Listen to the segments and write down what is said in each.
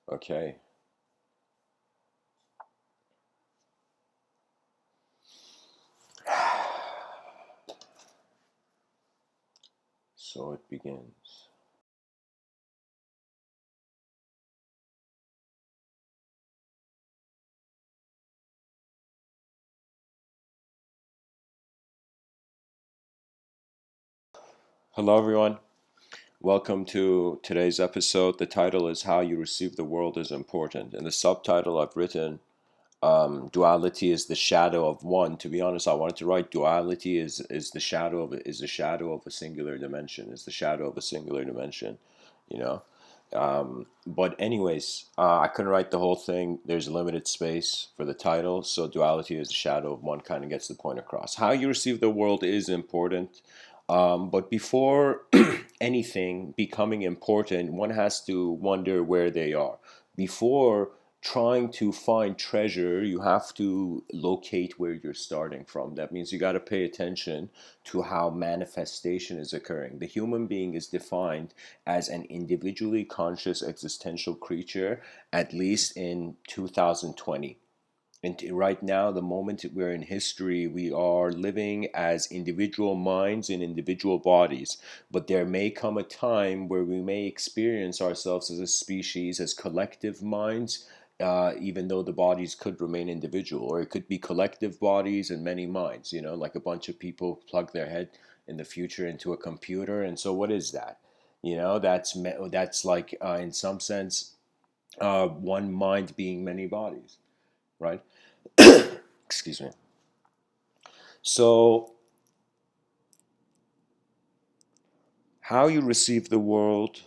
Okay, so it begins. Hello, everyone. Welcome to today's episode. The title is How You Receive the World is Important. And the subtitle I've written, Duality is the shadow of one. To be honest, I wanted to write duality is the shadow of is the shadow of a singular dimension, is the shadow of a singular dimension, you know. But anyways, I couldn't write the whole thing. There's limited space for the title, so duality is the shadow of one kind of gets the point across. How you receive the world is important, but before anything becoming important, one has to wonder where they are. Before trying to find treasure, you have to locate where you're starting from. That means you got to pay attention to how manifestation is occurring. The human being is defined as an individually conscious existential creature, at least in 2020. And right now, the moment we're in history, we are living as individual minds in individual bodies. But there may come a time where we may experience ourselves as a species, as collective minds, even though the bodies could remain individual, or it could be collective bodies and many minds, like a bunch of people plug their head in the future into a computer. And so, what is that? That's like, in some sense, one mind being many bodies, right? Excuse me. So, how you receive the world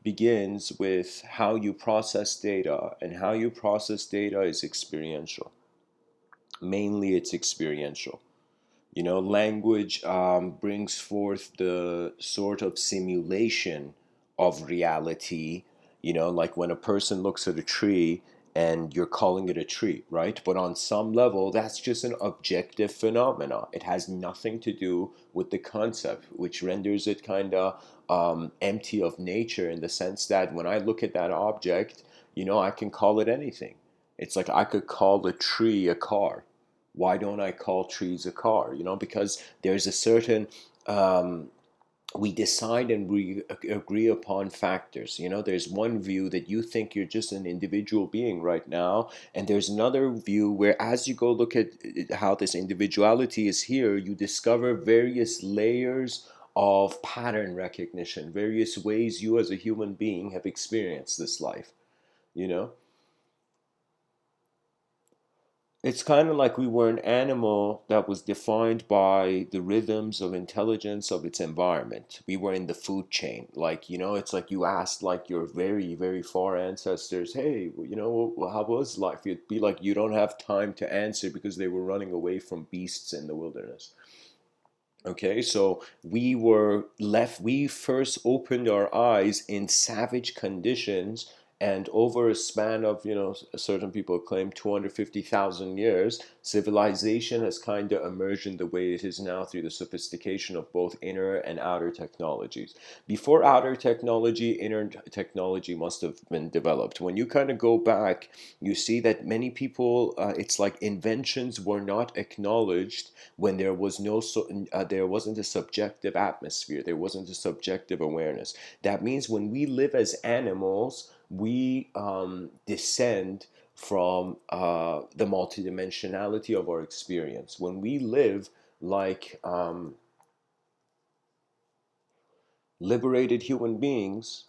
begins with how you process data, and how you process data is experiential. Mainly, it's experiential. Language brings forth the sort of simulation of reality, like when a person looks at a tree and you're calling it a tree, right? But on some level, that's just an objective phenomena. It has nothing to do with the concept, which renders it kind of empty of nature, in the sense that when I look at that object, I can call it anything. It's like I could call a tree a car. Why don't I call trees a car? Because there's a certain we decide and we agree upon factors. There's one view that you think you're just an individual being right now, and there's another view where, as you go look at how this individuality is here, you discover various layers of pattern recognition, various ways you as a human being have experienced this life. you know It's kind of like we were an animal that was defined by the rhythms of intelligence of its environment. We were in the food chain. Like, it's like you asked like your very, very far ancestors, hey, how was life? You'd be like, you don't have time to answer because they were running away from beasts in the wilderness. Okay, so we first opened our eyes in savage conditions, and over a span of, certain people claim 250,000 years, civilization has kind of emerged in the way it is now through the sophistication of both inner and outer technologies. Before outer technology, inner technology must have been developed. When you kind of go back, you see that many people, it's like inventions were not acknowledged when there wasn't a subjective atmosphere, there wasn't a subjective awareness. That means when we live as animals, we descend from the multidimensionality of our experience. When we live like liberated human beings,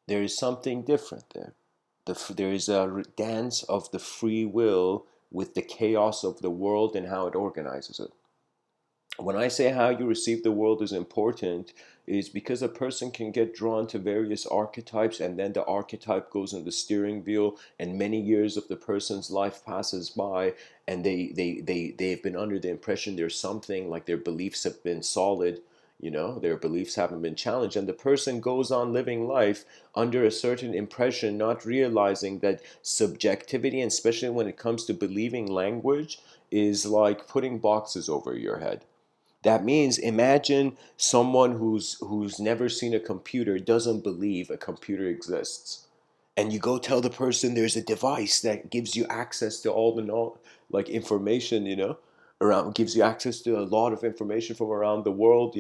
there is something different there. There is a dance of the free will with the chaos of the world and how it organizes it. When I say how you receive the world is important, is because a person can get drawn to various archetypes, and then the archetype goes in the steering wheel, and many years of the person's life passes by, and they've been under the impression there's something, like their beliefs have been solid, their beliefs haven't been challenged, and the person goes on living life under a certain impression, not realizing that subjectivity, and especially when it comes to believing language, is like putting boxes over your head. That means, imagine someone who's never seen a computer doesn't believe a computer exists. and you go tell the person there's a device that gives you access to all the like information, around, gives you access to a lot of information from around the world,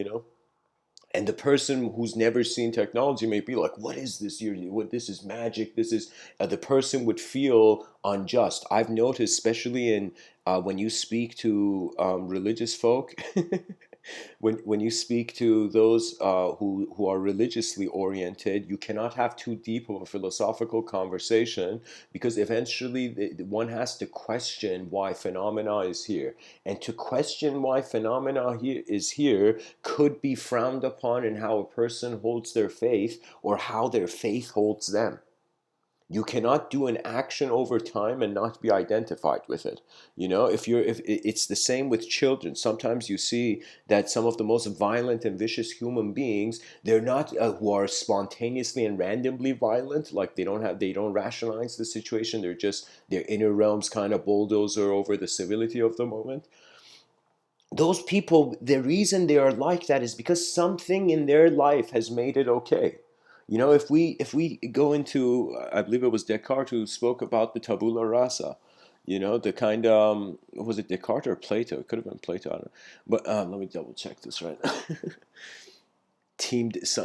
and the person who's never seen technology may be like, what is this? What, this is magic, this is the person would feel unjust. I've noticed, especially in when you speak to religious folk, when you speak to those who are religiously oriented, you cannot have too deep of a philosophical conversation, because eventually one has to question why phenomena is here, and to question why phenomena here is here could be frowned upon in how a person holds their faith or how their faith holds them. You cannot do an action over time and not be identified with it. If it's the same with children. Sometimes you see that some of the most violent and vicious human beings, they're not who are spontaneously and randomly violent, like they don't rationalize the situation, they're just their inner realms kind of bulldozer over the civility of the moment. Those people, the reason they are like that is because something in their life has made it okay. If we go into, I believe it was Descartes who spoke about the tabula rasa. The kind of, was it Descartes or Plato? It could have been Plato. I don't know. But let me double check this right now.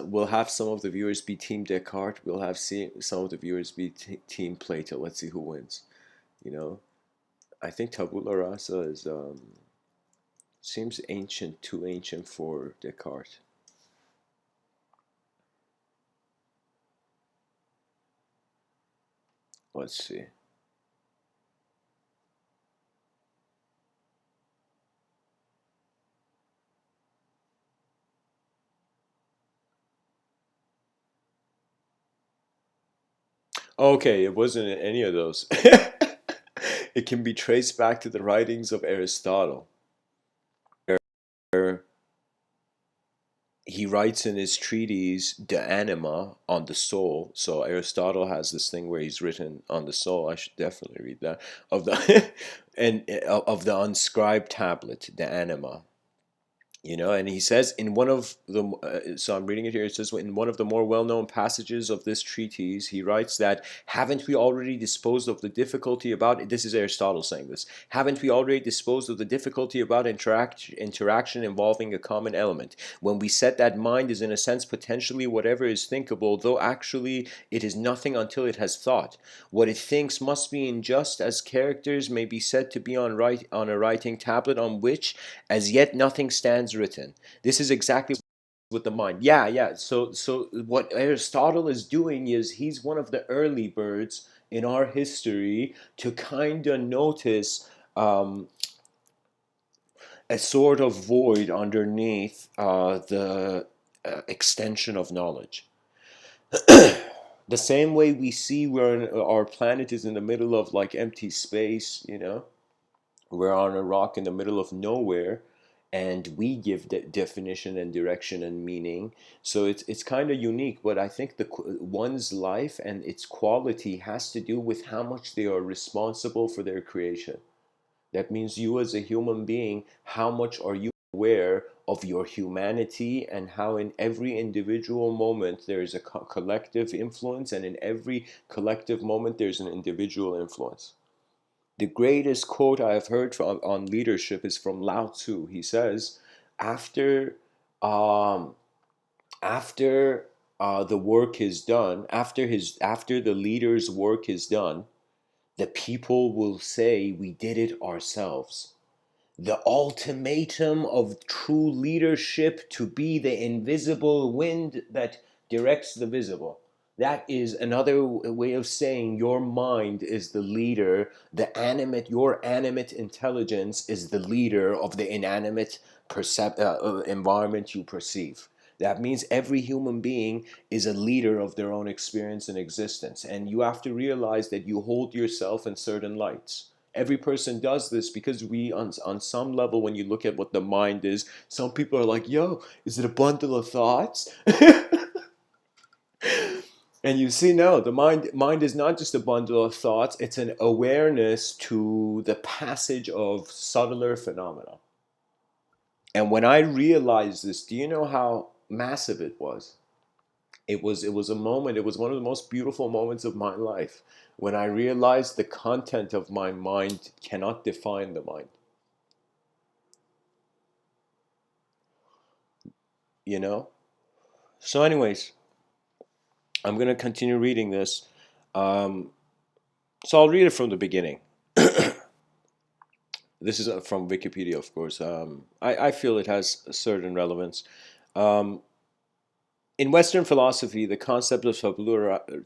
We'll have some of the viewers be Team Descartes. We'll have some of the viewers be Team Plato. Let's see who wins. You know, I think tabula rasa is seems ancient, too ancient for Descartes. Let's see. Okay, it wasn't in any of those. It can be traced back to the writings of Aristotle. Where he writes in his treatise De Anima, on the soul. So Aristotle has this thing where he's written on the soul. I should definitely read that, of the and of the unscribed tablet, De Anima. And he says in one of the, so I'm reading it here, it says, in one of the more well-known passages of this treatise, he writes that, haven't we already disposed of the difficulty about, this is Aristotle saying this, haven't we already disposed of the difficulty about interaction involving a common element, when we said that mind is in a sense potentially whatever is thinkable, though actually it is nothing until it has thought. What it thinks must be in just as characters may be said to be on a writing tablet on which as yet nothing stands written. This is exactly with the mind. Yeah, yeah. So what Aristotle is doing is he's one of the early birds in our history to kind of notice a sort of void underneath the extension of knowledge. The same way we see our planet is in the middle of like empty space, we're on a rock in the middle of nowhere, and we give the definition and direction and meaning. So it's kind of unique, but I think one's life and its quality has to do with how much they are responsible for their creation. That means you as a human being, how much are you aware of your humanity, and how in every individual moment there is a collective influence, and in every collective moment there's an individual influence. The greatest quote I have heard on leadership is from Lao Tzu. He says, after um, after the work is done, after the leader's work is done, the people will say, we did it ourselves. The ultimatum of true leadership, to be the invisible wind that directs the visible. That is another way of saying your mind is the leader, your animate intelligence is the leader of the inanimate environment you perceive. That means every human being is a leader of their own experience and existence. And you have to realize that you hold yourself in certain lights. Every person does this because on some level, when you look at what the mind is, some people are like, yo, is it a bundle of thoughts? And you see, no, the mind is not just a bundle of thoughts, it's an awareness to the passage of subtler phenomena. And when I realized this, do you know how massive it was? It was a moment. It was one of the most beautiful moments of my life when I realized the content of my mind cannot define the mind. You know. So, anyways, I'm gonna continue reading this. Um, so I'll read it from the beginning. This is from Wikipedia, of course. I feel it has a certain relevance. Um, In Western philosophy, the concept of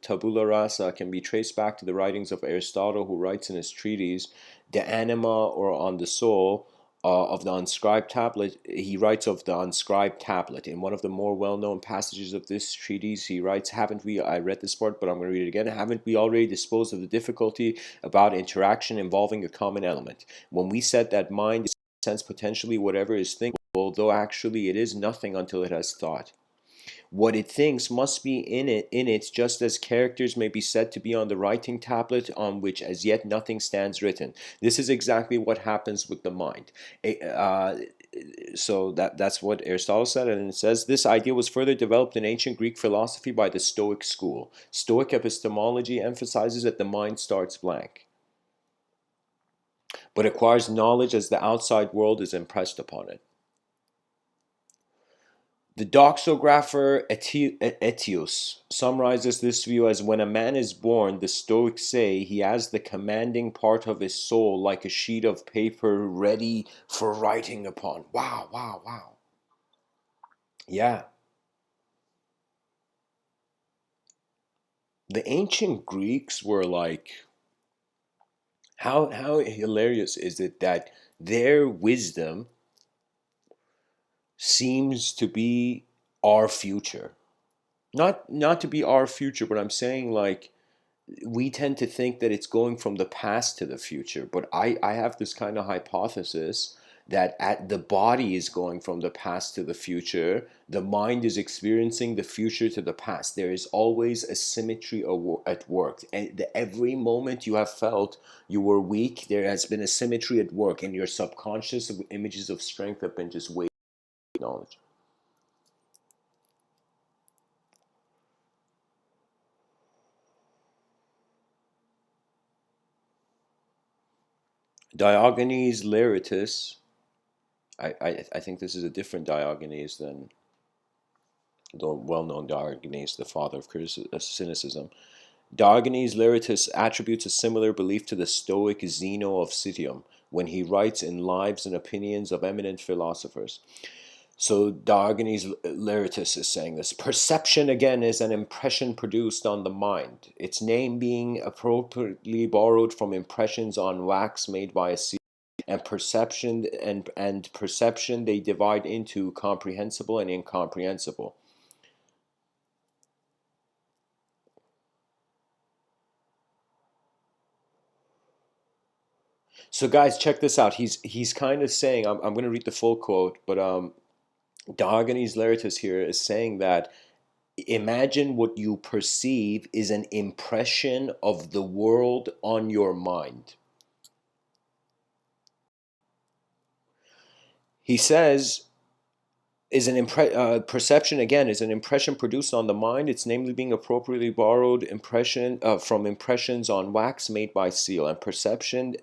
tabula rasa can be traced back to the writings of Aristotle, who writes in his treatise De Anima, or On the Soul, of the Unscribed Tablet. He writes of the Unscribed Tablet. In one of the more well-known passages of this treatise, he writes, haven't we, I read this part, but I'm going to read it again, haven't we already disposed of the difficulty about interaction involving a common element? When we said that mind is sense potentially whatever is thinkable, though actually it is nothing until it has thought. What it thinks must be in it, just as characters may be said to be on the writing tablet on which as yet nothing stands written. This is exactly what happens with the mind. So that's what Aristotle said, and it says this idea was further developed in ancient Greek philosophy by the Stoic school. Stoic epistemology emphasizes that the mind starts blank, but acquires knowledge as the outside world is impressed upon it. The doxographer Etius summarizes this view as when a man is born, the Stoics say he has the commanding part of his soul like a sheet of paper ready for writing upon. Wow, wow, wow. Yeah. The ancient Greeks were like, how hilarious is it that their wisdom seems to be our future? Not to be our future, but I'm saying like we tend to think that it's going from the past to the future, but I have this kind of hypothesis that the body is going from the past to the future, the mind is experiencing the future to the past. There is always a symmetry at work, and every moment you have felt you were weak, there has been a symmetry at work, and your subconscious images of strength have been just waiting for knowledge. Diogenes Laertius, I think this is a different Diogenes than the well-known Diogenes, the father of cynicism. Diogenes Laertius attributes a similar belief to the Stoic Zeno of Citium when he writes in Lives and Opinions of Eminent Philosophers. So Diogenes Laertius is saying this. Perception, again, is an impression produced on the mind, its name being appropriately borrowed from impressions on wax made by a seal. And perception they divide into comprehensible and incomprehensible. So guys, check this out. He's kind of saying, I'm going to read the full quote, but Diogenes Laertius here is saying that imagine what you perceive is an impression of the world on your mind. He says perception, again, is an impression produced on the mind. It's namely being appropriately borrowed impression from impressions on wax made by seal. And perception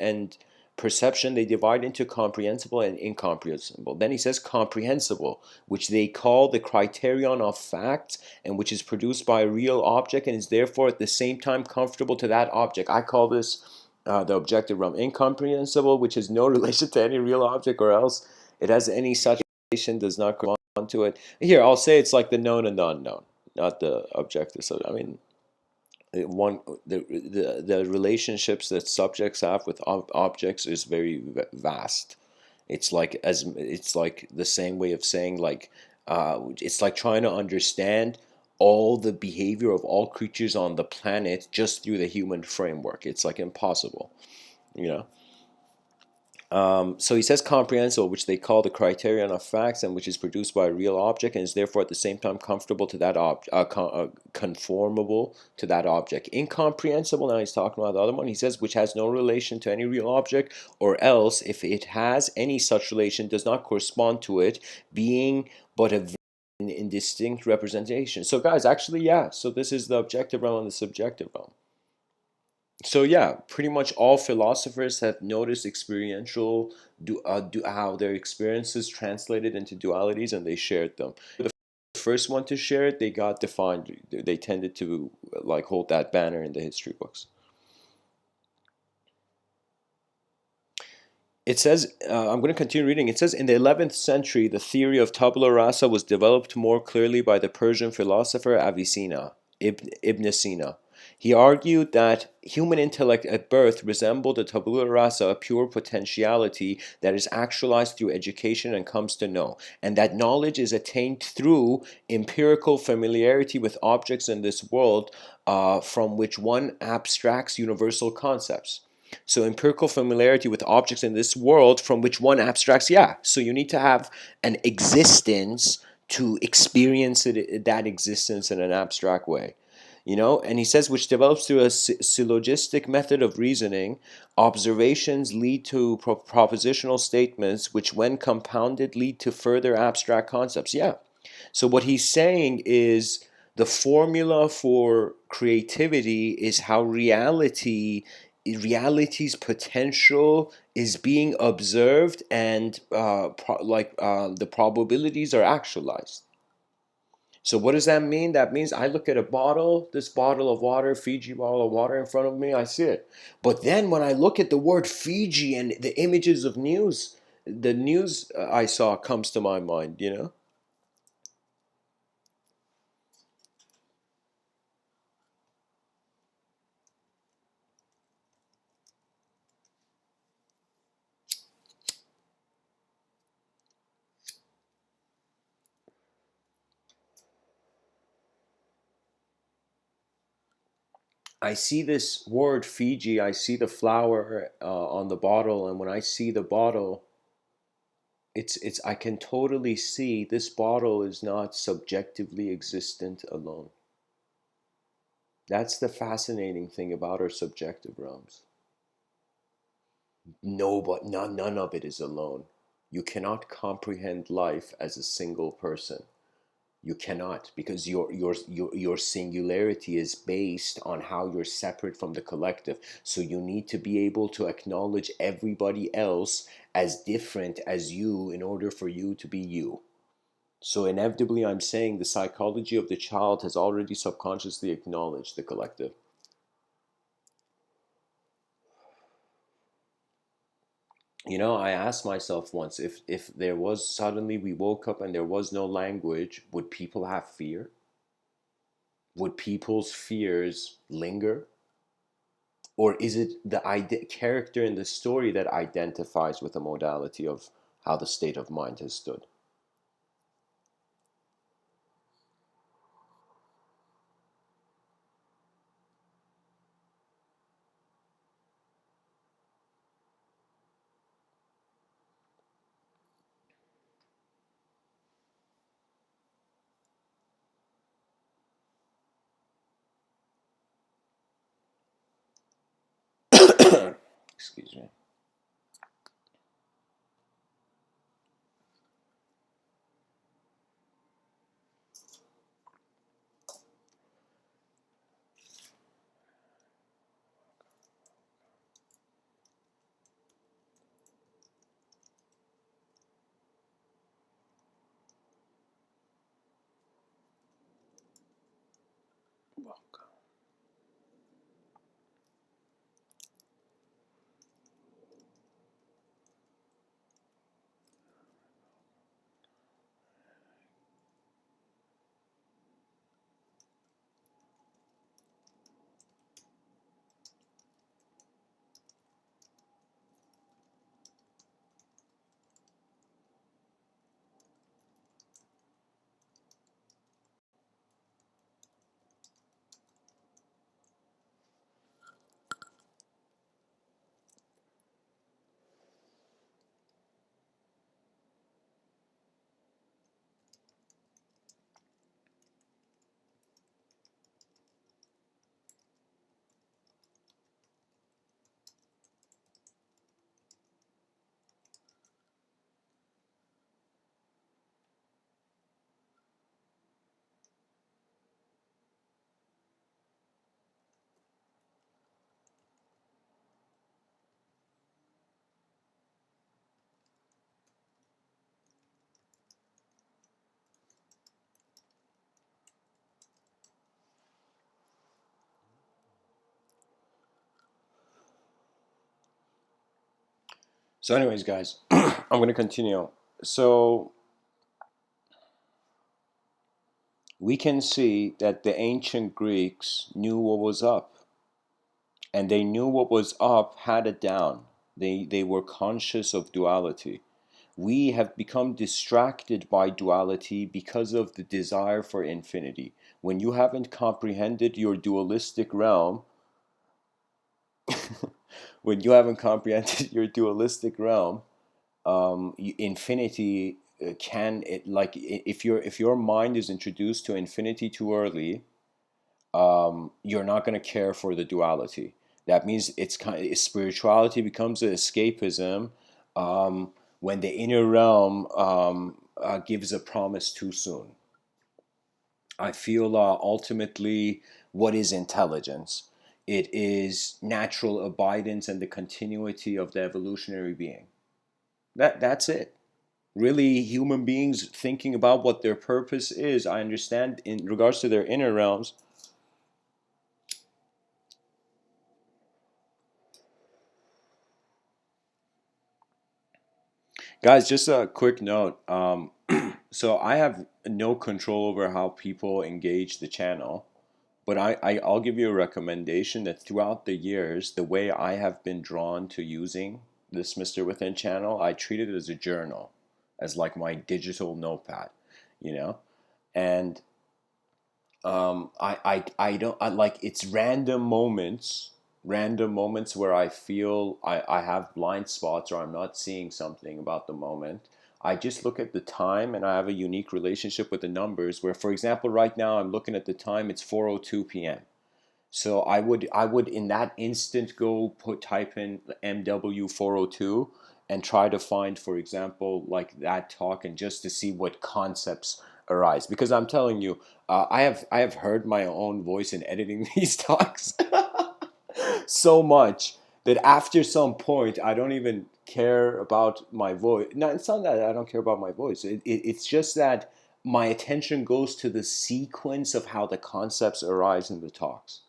they divide into comprehensible and incomprehensible. Then he says comprehensible, which they call the criterion of fact, and which is produced by a real object and is therefore at the same time comfortable to that object. I call this the objective realm. Incomprehensible, which has no relation to any real object, or else it has any such relation, does not correspond to it. Here, I'll say it's like the known and the unknown, not the objective. So, I mean, one the relationships that subjects have with objects is very vast. It's like the same way of saying like it's like trying to understand all the behavior of all creatures on the planet just through the human framework. It's like impossible, you know. So he says comprehensible, which they call the criterion of facts, and which is produced by a real object, and is therefore at the same time comfortable to that conformable to that object. Incomprehensible. Now he's talking about the other one. He says which has no relation to any real object, or else if it has any such relation, does not correspond to it, being but a in distinct representation. So guys, actually, yeah, so this is the objective realm and the subjective realm. So yeah, pretty much all philosophers have noticed experiential how their experiences translated into dualities, and they shared them. The first one to share it, they got defined. They tended to like hold that banner in the history books. It says, I'm going to continue reading. It says, in the 11th century, the theory of tabula rasa was developed more clearly by the Persian philosopher Avicenna, Ibn Sina. He argued that human intellect at birth resembled a tabula rasa, a pure potentiality that is actualized through education and comes to know, and that knowledge is attained through empirical familiarity with objects in this world, from which one abstracts universal concepts. So empirical familiarity with objects in this world from which one abstracts, yeah. So you need to have an existence to experience that existence in an abstract way. And he says, which develops through a syllogistic method of reasoning. Observations lead to propositional statements, which, when compounded, lead to further abstract concepts. Yeah. So what he's saying is the formula for creativity is how reality's potential is being observed, and the probabilities are actualized. So what does that mean? That means I look at this bottle of water, Fiji bottle of water in front of me, I see it. But then when I look at the word Fiji and the images of the news I saw comes to my mind. I see this word Fiji, I see the flower on the bottle, and when I see the bottle, it's I can totally see this bottle is not subjectively existent alone. That's the fascinating thing about our subjective realms. No, but none of it is alone. You cannot comprehend life as a single person. You cannot, because your singularity is based on how you're separate from the collective. So you need to be able to acknowledge everybody else as different as you in order for you to be you. So inevitably, I'm saying the psychology of the child has already subconsciously acknowledged the collective. I asked myself once, if there was, suddenly we woke up and there was no language, would people have fear? Would people's fears linger? Or is it the character in the story that identifies with the modality of how the state of mind has stood? Excuse me. So, anyways, guys, I'm going to continue. So, we can see that the ancient Greeks knew what was up, and they knew what was up, had it down. They were conscious of duality. We have become distracted by duality because of the desire for infinity. When you haven't comprehended your dualistic realm, when you haven't comprehended your dualistic realm, infinity can it like if your mind is introduced to infinity too early, you're not going to care for the duality. That means it's kind of, spirituality becomes an escapism when the inner realm gives a promise too soon. I feel ultimately, what is intelligence? It is natural abidance and the continuity of the evolutionary being. That's it. Really, human beings thinking about what their purpose is. I understand in regards to their inner realms. Guys, just a quick note. So I have no control over how people engage the channel, but I'll give you a recommendation that throughout the years, the way I have been drawn to using this Mr. Within channel, I treat it as a journal, as like my digital notepad, you know? And I don't I like it's random moments where I feel I have blind spots or I'm not seeing something about the moment. I just look at the time and I have a unique relationship with the numbers where, for example, right now I'm looking at the time, it's 4:02 p.m. So I would in that instant go put type in MW402 and try to find, for example, like that talk, and just to see what concepts arise. Because I'm telling you, I have heard my own voice in editing these talks so much that after some point I don't even care about my voice. No, it's not that I don't care about my voice. It's just that my attention goes to the sequence of how the concepts arise in the talks.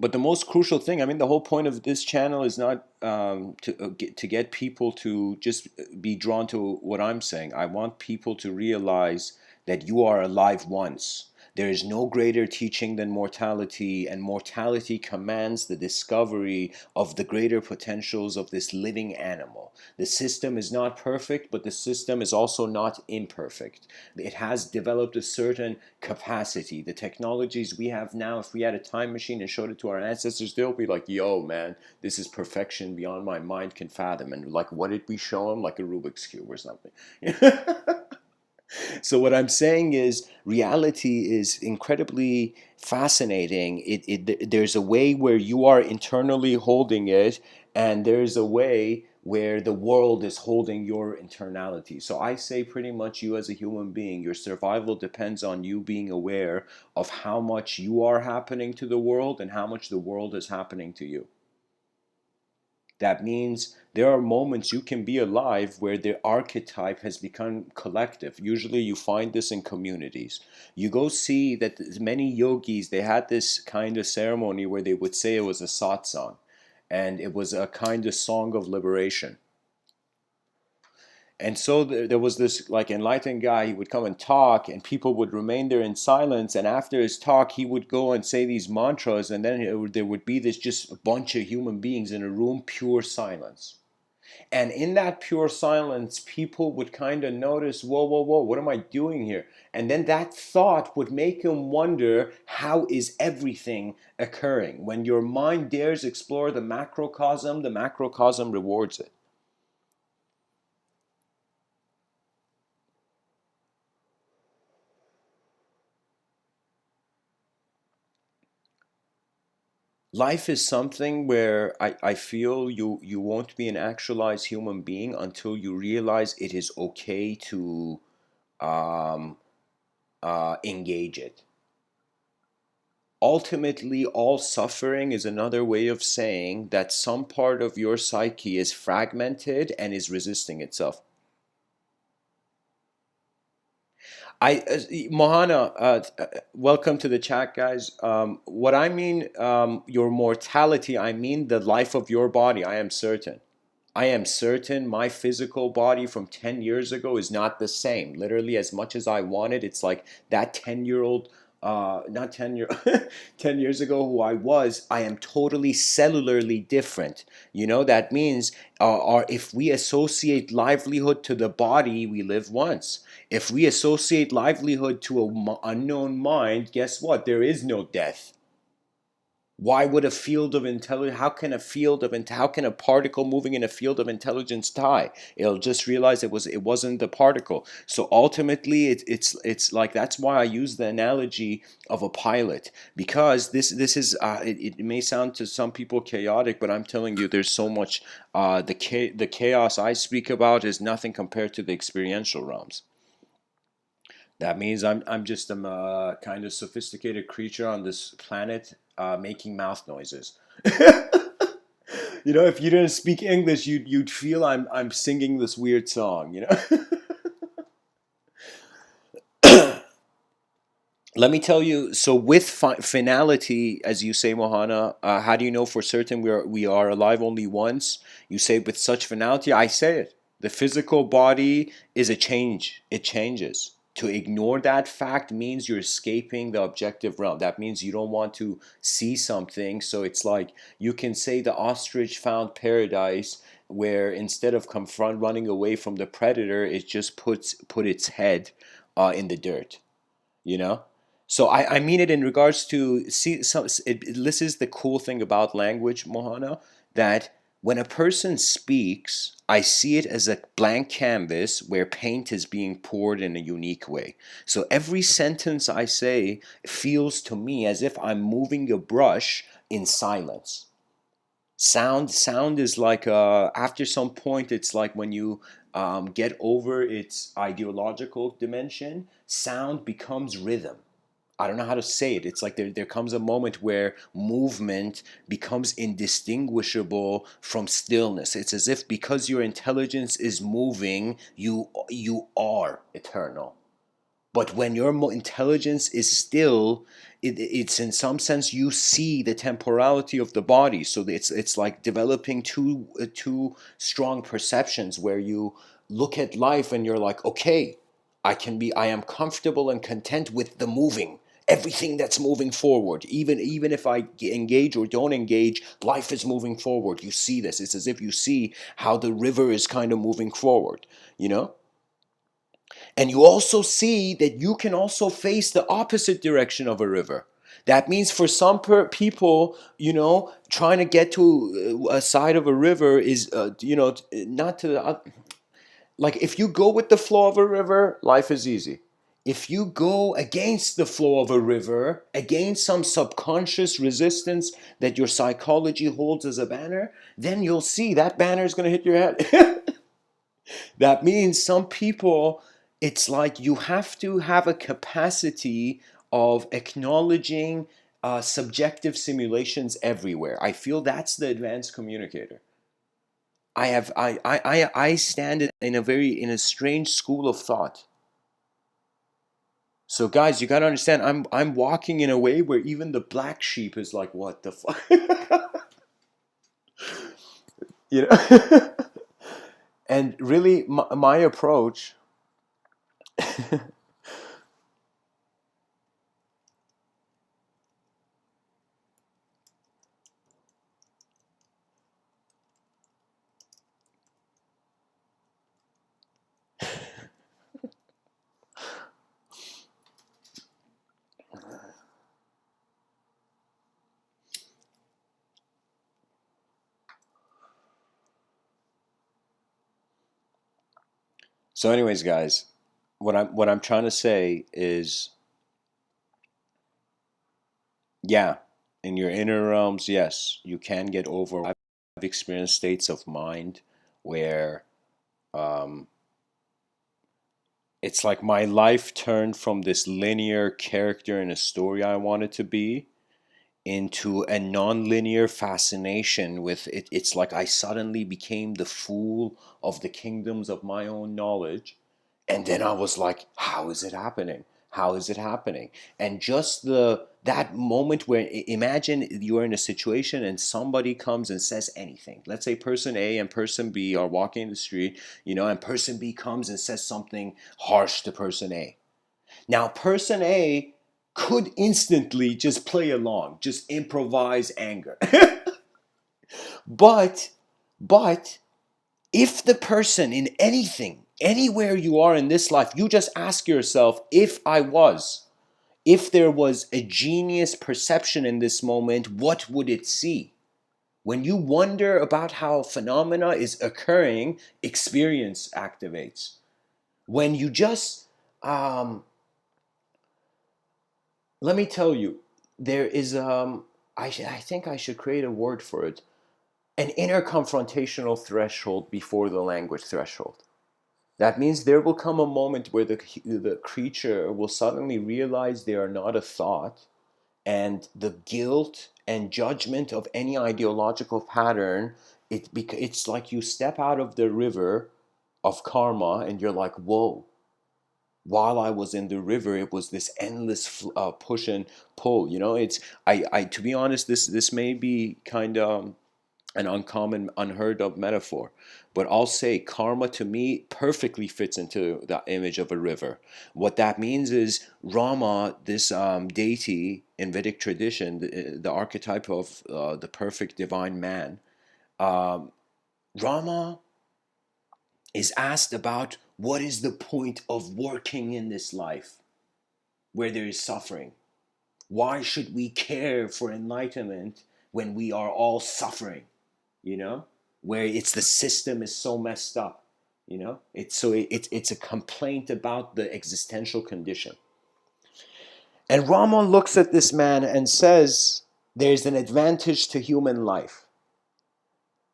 But the most crucial thing, I mean, the whole point of this channel is not to get people to just be drawn to what I'm saying. I want people to realize that you are alive once. There is no greater teaching than mortality, and mortality commands the discovery of the greater potentials of this living animal. The system is not perfect, but the system is also not imperfect. It has developed a certain capacity. The technologies we have now, if we had a time machine and showed it to our ancestors, they'll be like, yo, man, this is perfection beyond my mind can fathom. And like, what did we show them? Like a Rubik's Cube or something. So what I'm saying is reality is incredibly fascinating. There's a way where you are internally holding it, and there's a way where the world is holding your internality. So I say pretty much you as a human being, your survival depends on you being aware of how much you are happening to the world and how much the world is happening to you. That means there are moments you can be alive where the archetype has become collective. Usually you find this in communities. You go see that many yogis, they had this kind of ceremony where they would say it was a satsang, and it was a kind of song of liberation. And so there was this like enlightened guy. He would come and talk, and people would remain there in silence. And after his talk, he would go and say these mantras, and then there would be this just a bunch of human beings in a room, pure silence. And in that pure silence, people would kind of notice, whoa, whoa, whoa, what am I doing here? And then that thought would make him wonder, how is everything occurring? When your mind dares explore the macrocosm rewards it. Life is something where I feel you won't be an actualized human being until you realize it is okay to um, engage it. Ultimately, all suffering is another way of saying that some part of your psyche is fragmented and is resisting itself. Mohana, welcome to the chat, guys. What I mean, your mortality, I mean the life of your body. I am certain. I am certain my physical body from 10 years ago is not the same. Literally, as much as I want it, it's like that 10-year-old, not 10 years ago who I am totally cellularly different. That means if we associate livelihood to the body, we live once. If we associate livelihood to an unknown mind, guess what? There is no death. Why would a field of intelligence, how can a particle moving in a field of intelligence die? It'll just realize it wasn't the particle. So ultimately, it's like, that's why I use the analogy of a pilot, because this is it may sound to some people chaotic, but I'm telling you, there's so much. The chaos I speak about is nothing compared to the experiential realms. That means I'm just a kind of sophisticated creature on this planet, making mouth noises. If you didn't speak English, you'd feel I'm singing this weird song. Let me tell you. So with finality, as you say, Mohana, how do you know for certain we are alive only once? You say with such finality. I say it. The physical body is a change. It changes. To ignore that fact means you're escaping the objective realm. That means you don't want to see something. So it's like you can say the ostrich found paradise, where instead of running away from the predator, it just put its head in the dirt. you know so I mean it in regards to, see, this is the cool thing about language, Mohana, that when a person speaks, I see it as a blank canvas where paint is being poured in a unique way. So every sentence I say feels to me as if I'm moving a brush in silence. Sound is like, after some point, it's like when you get over its ideological dimension, sound becomes rhythm. I don't know how to say it. It's like there comes a moment where movement becomes indistinguishable from stillness. It's as if, because your intelligence is moving, you are eternal. But when your intelligence is still, it's in some sense you see the temporality of the body. So it's like developing two strong perceptions, where you look at life and you're like, okay, I am comfortable and content with the moving. Everything that's moving forward, even if I engage or don't engage, life is moving forward. You see this. It's as if you see how the river is kind of moving forward. You know and you also see that you can also face the opposite direction of a river. That means for some people, trying to get to a side of a river is, not to like, if you go with the flow of a river, life is easy. If you go against the flow of a river, against some subconscious resistance that your psychology holds as a banner, then you'll see that banner is going to hit your head. That means some people, it's like you have to have a capacity of acknowledging subjective simulations everywhere. I feel that's the advanced communicator. I stand in a strange school of thought. So guys, you got to understand, I'm walking in a way where even the black sheep is like, what the fuck? you know and really, my approach. So anyways, guys, what I'm trying to say is, yeah, in your inner realms, yes, you can get over. I've experienced states of mind where um, it's like my life turned from this linear character in a story I wanted to be into a non-linear fascination with it. It's like I suddenly became the fool of the kingdoms of my own knowledge, And then I was like, how is it happening? How is it happening? And just the that moment where imagine you're in a situation and somebody comes and says anything. Let's say person A and person B are walking in the street, and person B comes and says something harsh to person A. Now person A could instantly just play along, just improvise anger. but but if the person in anything, anywhere you are in this life, you just ask yourself, if there was a genius perception in this moment, what would it see? When you wonder about how phenomena is occurring, experience activates. When you just, um, let me tell you, there is, I think I should create a word for it, an inner confrontational threshold before the language threshold. That means there will come a moment where the creature will suddenly realize they are not a thought, and the guilt and judgment of any ideological pattern, it's like you step out of the river of karma and you're like, whoa, while I was in the river, it was this endless push and pull. It's I to be honest, this may be kind of an uncommon, unheard of metaphor. But I'll say karma to me perfectly fits into the image of a river. What that means is Rama, this deity in Vedic tradition, the archetype of the perfect divine man. Um, Rama is asked about what is the point of working in this life where there is suffering. Why should we care for enlightenment when we are all suffering? you know, where it's the system is so messed up. It's a complaint about the existential condition. And Rama looks at this man and says, "There's an advantage to human life.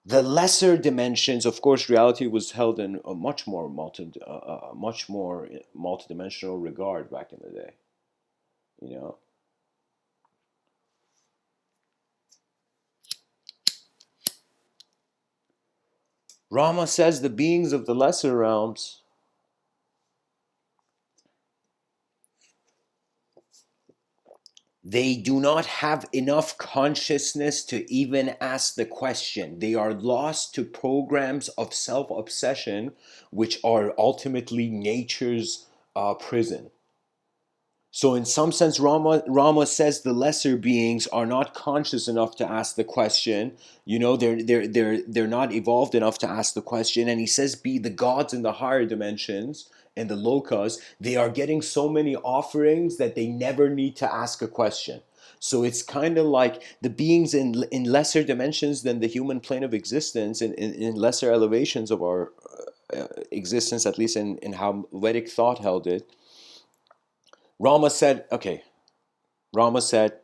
The lesser dimensions, of course, reality was held in a much more multidimensional regard back in the day. You know, Rama says the beings of the lesser realms, they do not have enough consciousness to even ask the question. They are lost to programs of self obsession, which are ultimately nature's prison. So, in some sense, Rama says the lesser beings are not conscious enough to ask the question. They're not evolved enough to ask the question. And he says, be the gods in the higher dimensions and the lokas, they are getting so many offerings that they never need to ask a question. So it's kind of like the beings in lesser dimensions than the human plane of existence, in lesser elevations of our existence, at least in how Vedic thought held it. Rama said, okay, Rama said,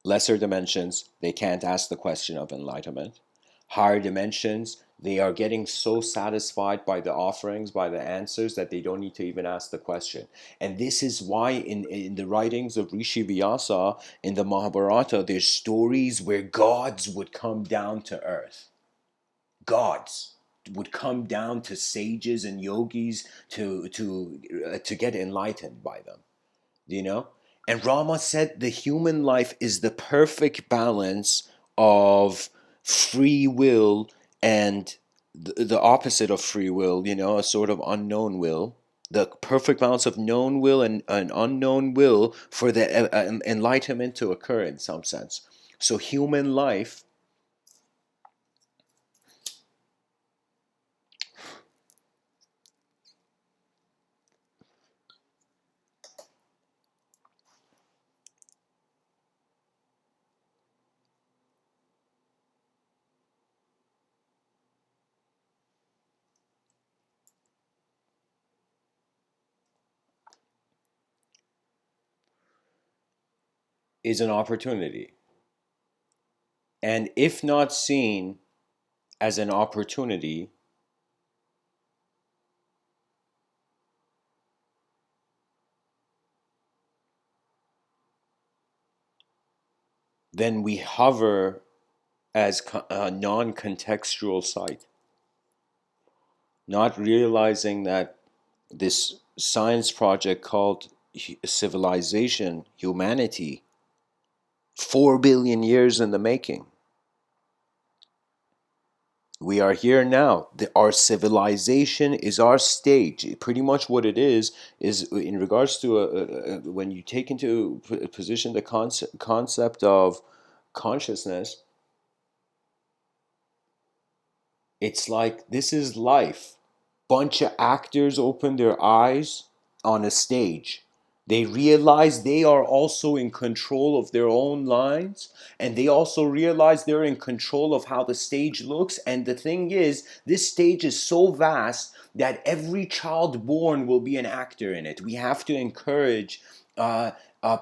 lesser dimensions, they can't ask the question of enlightenment. Higher dimensions, they are getting so satisfied by the offerings, by the answers, that they don't need to even ask the question. And this is why in the writings of Rishi Vyasa, in the Mahabharata, there's stories where gods would come down to earth. Gods would come down to sages and yogis to get enlightened by them. you know and Rama said the human life is the perfect balance of free will and the opposite of free will, a sort of unknown will, the perfect balance of known will and an unknown will for the enlightenment to occur in some sense. So human life is an opportunity, and if not seen as an opportunity, then we hover as a non-contextual sight, not realizing that this science project called Civilization, Humanity, 4 billion years in the making. We are here now. Our civilization is our stage. Pretty much what it is in regards to when you take into position the concept of consciousness, it's like this is life. Bunch of actors open their eyes on a stage. They realize they are also in control of their own lines, and they also realize they're in control of how the stage looks. And the thing is, this stage is so vast that every child born will be an actor in it. We have to encourage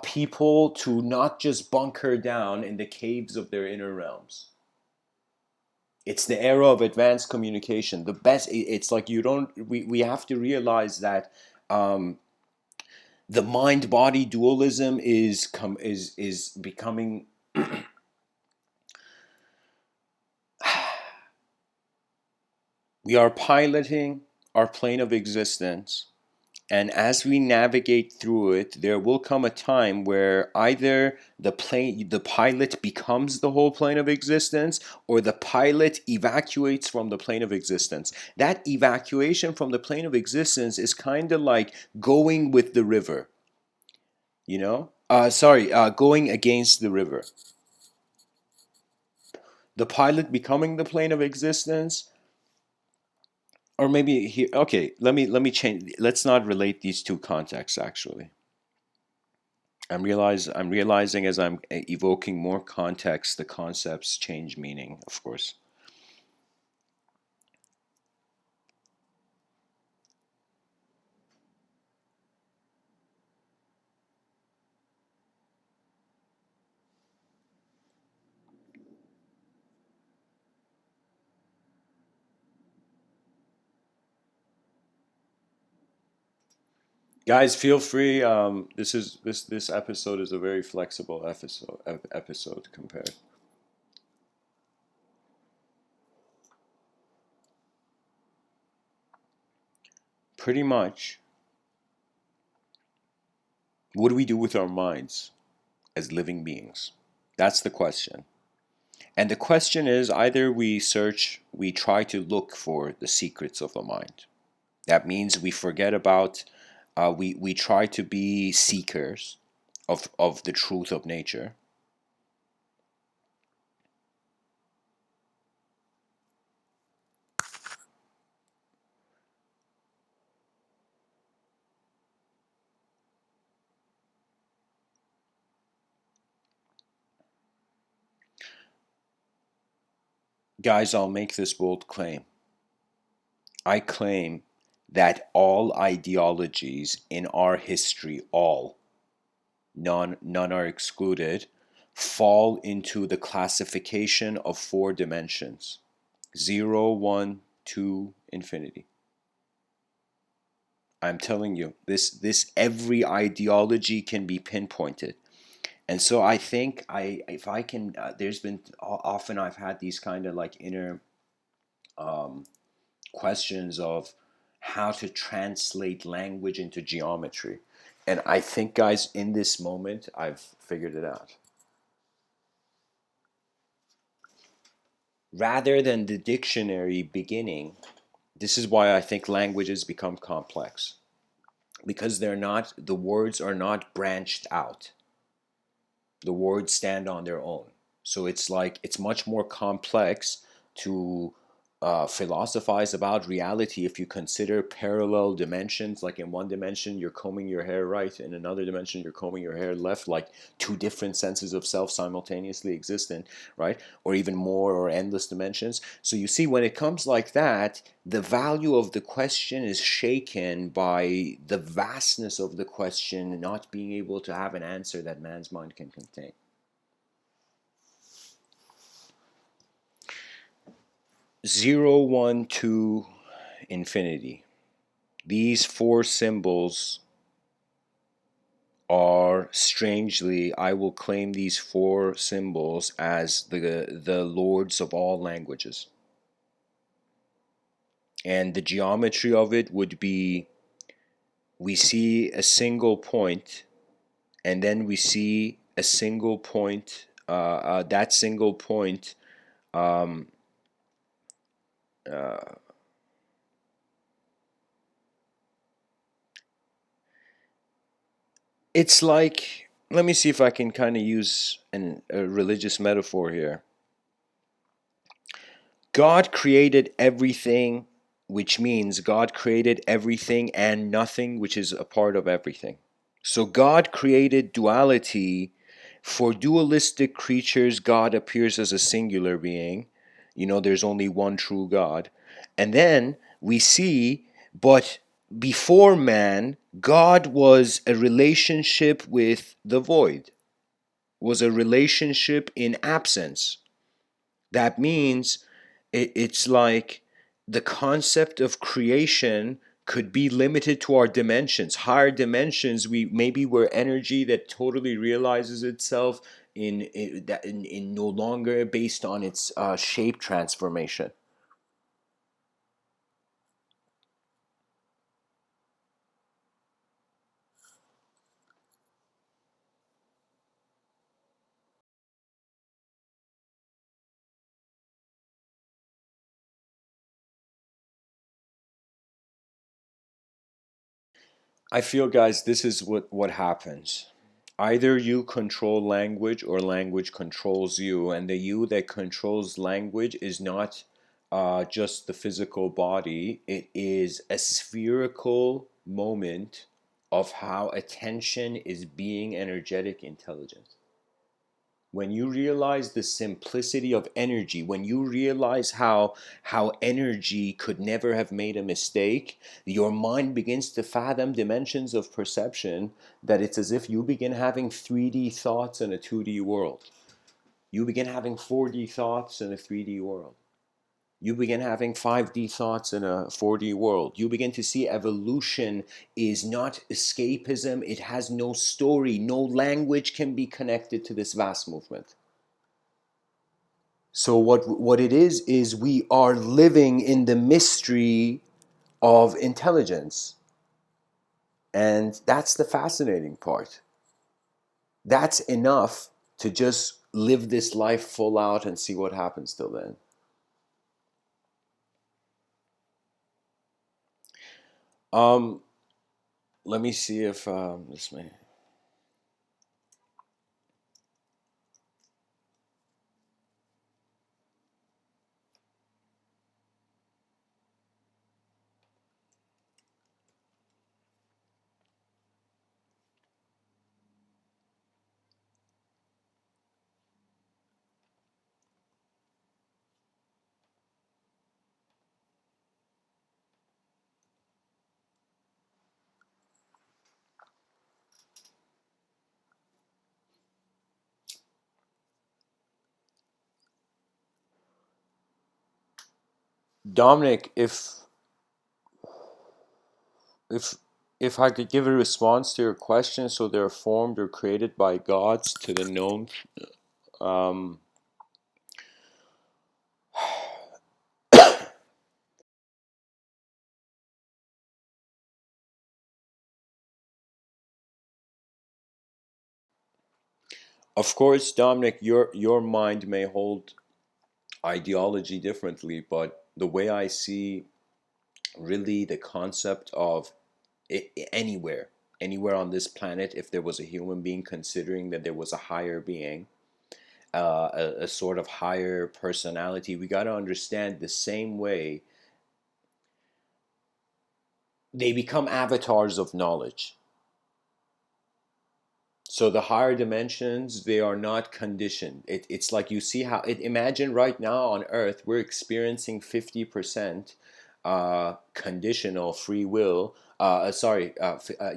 people to not just bunker down in the caves of their inner realms. It's the era of advanced communication. The best, it's like you don't, we have to realize that um, the mind body dualism is becoming, we are piloting our plane of existence. And as we navigate through it, there will come a time where either the pilot becomes the whole plane of existence, or the pilot evacuates from the plane of existence. That evacuation from the plane of existence is kind of like going with the river, you know? Going against the river. The pilot becoming the plane of existence, or maybe here. Okay, let me change. Let's not relate these two contexts actually. I'm realizing as I'm evoking more context, the concepts change meaning, of course. Guys, feel free. This episode is a very flexible episode compared. Pretty much, what do we do with our minds as living beings? That's the question. And the question is either we try to look for the secrets of the mind. That means we forget about, we try to be seekers of the truth of nature. Guys, I'll make this bold claim. I claim that all ideologies in our history, all, none are excluded, fall into the classification of four dimensions: zero, one, two, infinity. I'm telling you, this every ideology can be pinpointed. And so I think if I can, there's been often I've had these kind of like inner um, questions of how to translate language into geometry. And I think, guys, in this moment, I've figured it out. Rather than the dictionary beginning, this is why I think languages become complex. Because the words are not branched out. The words stand on their own. So it's like, it's much more complex to philosophize about reality if you consider parallel dimensions. Like in one dimension, you're combing your hair right, in another dimension, you're combing your hair left, like two different senses of self simultaneously existent, right? Or even more, or endless dimensions. So you see, when it comes like that, the value of the question is shaken by the vastness of the question not being able to have an answer that man's mind can contain. 0, 1, 2, infinity. These four symbols are, strangely, I will claim these four symbols as the lords of all languages. And the geometry of it would be we see a single point, and then we see a single point. That single point, um, it's like, let me see if I can kind of use a religious metaphor here. God created everything, which means God created everything and nothing, which is a part of everything. So God created duality. For dualistic creatures, God appears as a singular being. There's only one true God. And then we see, but before man, God was a relationship with the void, was a relationship in absence. That means it's like the concept of creation could be limited to our dimensions. Higher dimensions, we maybe where energy that totally realizes itself in no longer based on its shape transformation. I feel, guys, this is what happens. Either you control language or language controls you, and the you that controls language is not just the physical body, it is a spherical moment of how attention is being energetic intelligence. When you realize the simplicity of energy, when you realize how energy could never have made a mistake, your mind begins to fathom dimensions of perception that it's as if you begin having 3D thoughts in a 2D world. You begin having 4D thoughts in a 3D world. You begin having 5D thoughts in a 4D world. You begin to see evolution is not escapism. It has no story. No language can be connected to this vast movement. So what it is we are living in the mystery of intelligence. And that's the fascinating part. That's enough to just live this life full out and see what happens till then. Um, Let me see if this may. Dominic, if if I could give a response to your question, so they're formed or created by gods to the known. Um, of course, Dominic, your mind may hold ideology differently, but the way I see really the concept of anywhere on this planet, if there was a human being, considering that there was a higher being, a sort of higher personality, we got to understand the same way they become avatars of knowledge. So the higher dimensions, they are not conditioned. It's like you see how imagine right now on Earth we're experiencing 50% conditional free will. Sorry,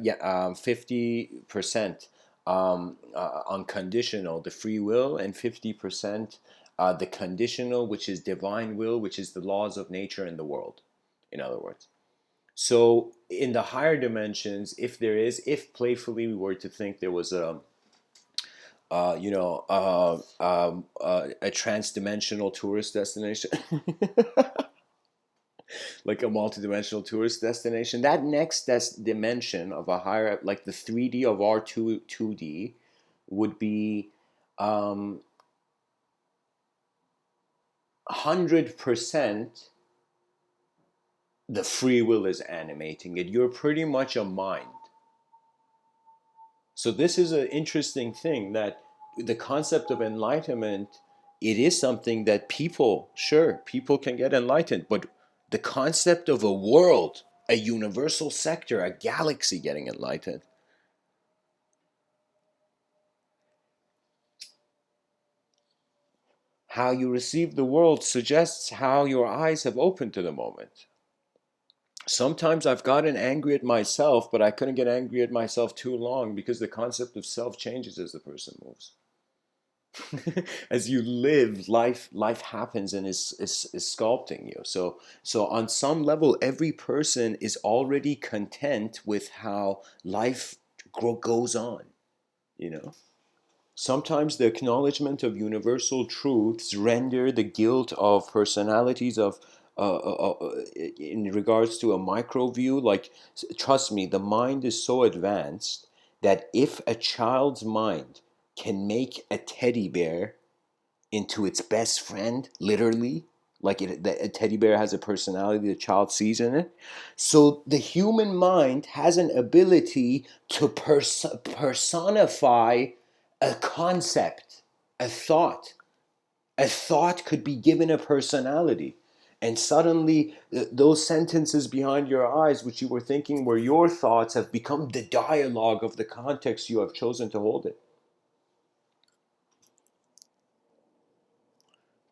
yeah, 50% unconditional, the free will, and 50% the conditional, which is divine will, which is the laws of nature in the world. In other words. So in the higher dimensions, if playfully we were to think there was a trans-dimensional tourist destination, like a multidimensional tourist destination. That next dimension of a higher, like the 3D of our 2D, would be 100% the free will is animating it. You're pretty much a mind. So this is an interesting thing, that the concept of enlightenment, it is something that people, sure, people can get enlightened, but the concept of a world, a universal sector, a galaxy getting enlightened, how you receive the world suggests how your eyes have opened to the moment. Sometimes I've gotten angry at myself, but I couldn't get angry at myself too long, because the concept of self changes as the person moves. As you live, life happens and is sculpting you. So on some level, every person is already content with how life goes on, you know. Sometimes the acknowledgement of universal truths render the guilt of personalities of in regards to a micro view, like, trust me, the mind is so advanced that if a child's mind can make a teddy bear into its best friend, literally, like a teddy bear has a personality the child sees in it. So the human mind has an ability to personify a concept, a thought. A thought could be given a personality. And suddenly, those sentences behind your eyes, which you were thinking were your thoughts, have become the dialogue of the context you have chosen to hold it.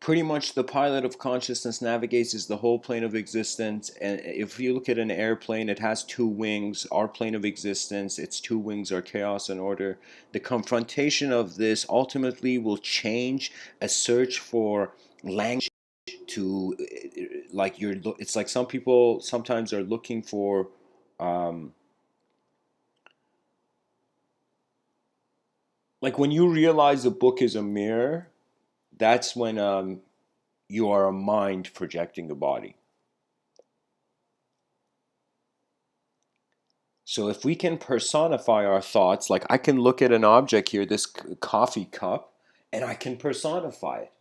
Pretty much the pilot of consciousness navigates is the whole plane of existence. And if you look at an airplane, it has two wings. Our plane of existence, its two wings are chaos and order. The confrontation of this ultimately will change a search for language to, like, it's like some people sometimes are looking for um, like, when you realize a book is a mirror, that's when you are a mind projecting the body. So if we can personify our thoughts, like, I can look at an object here, this coffee cup, and I can personify it.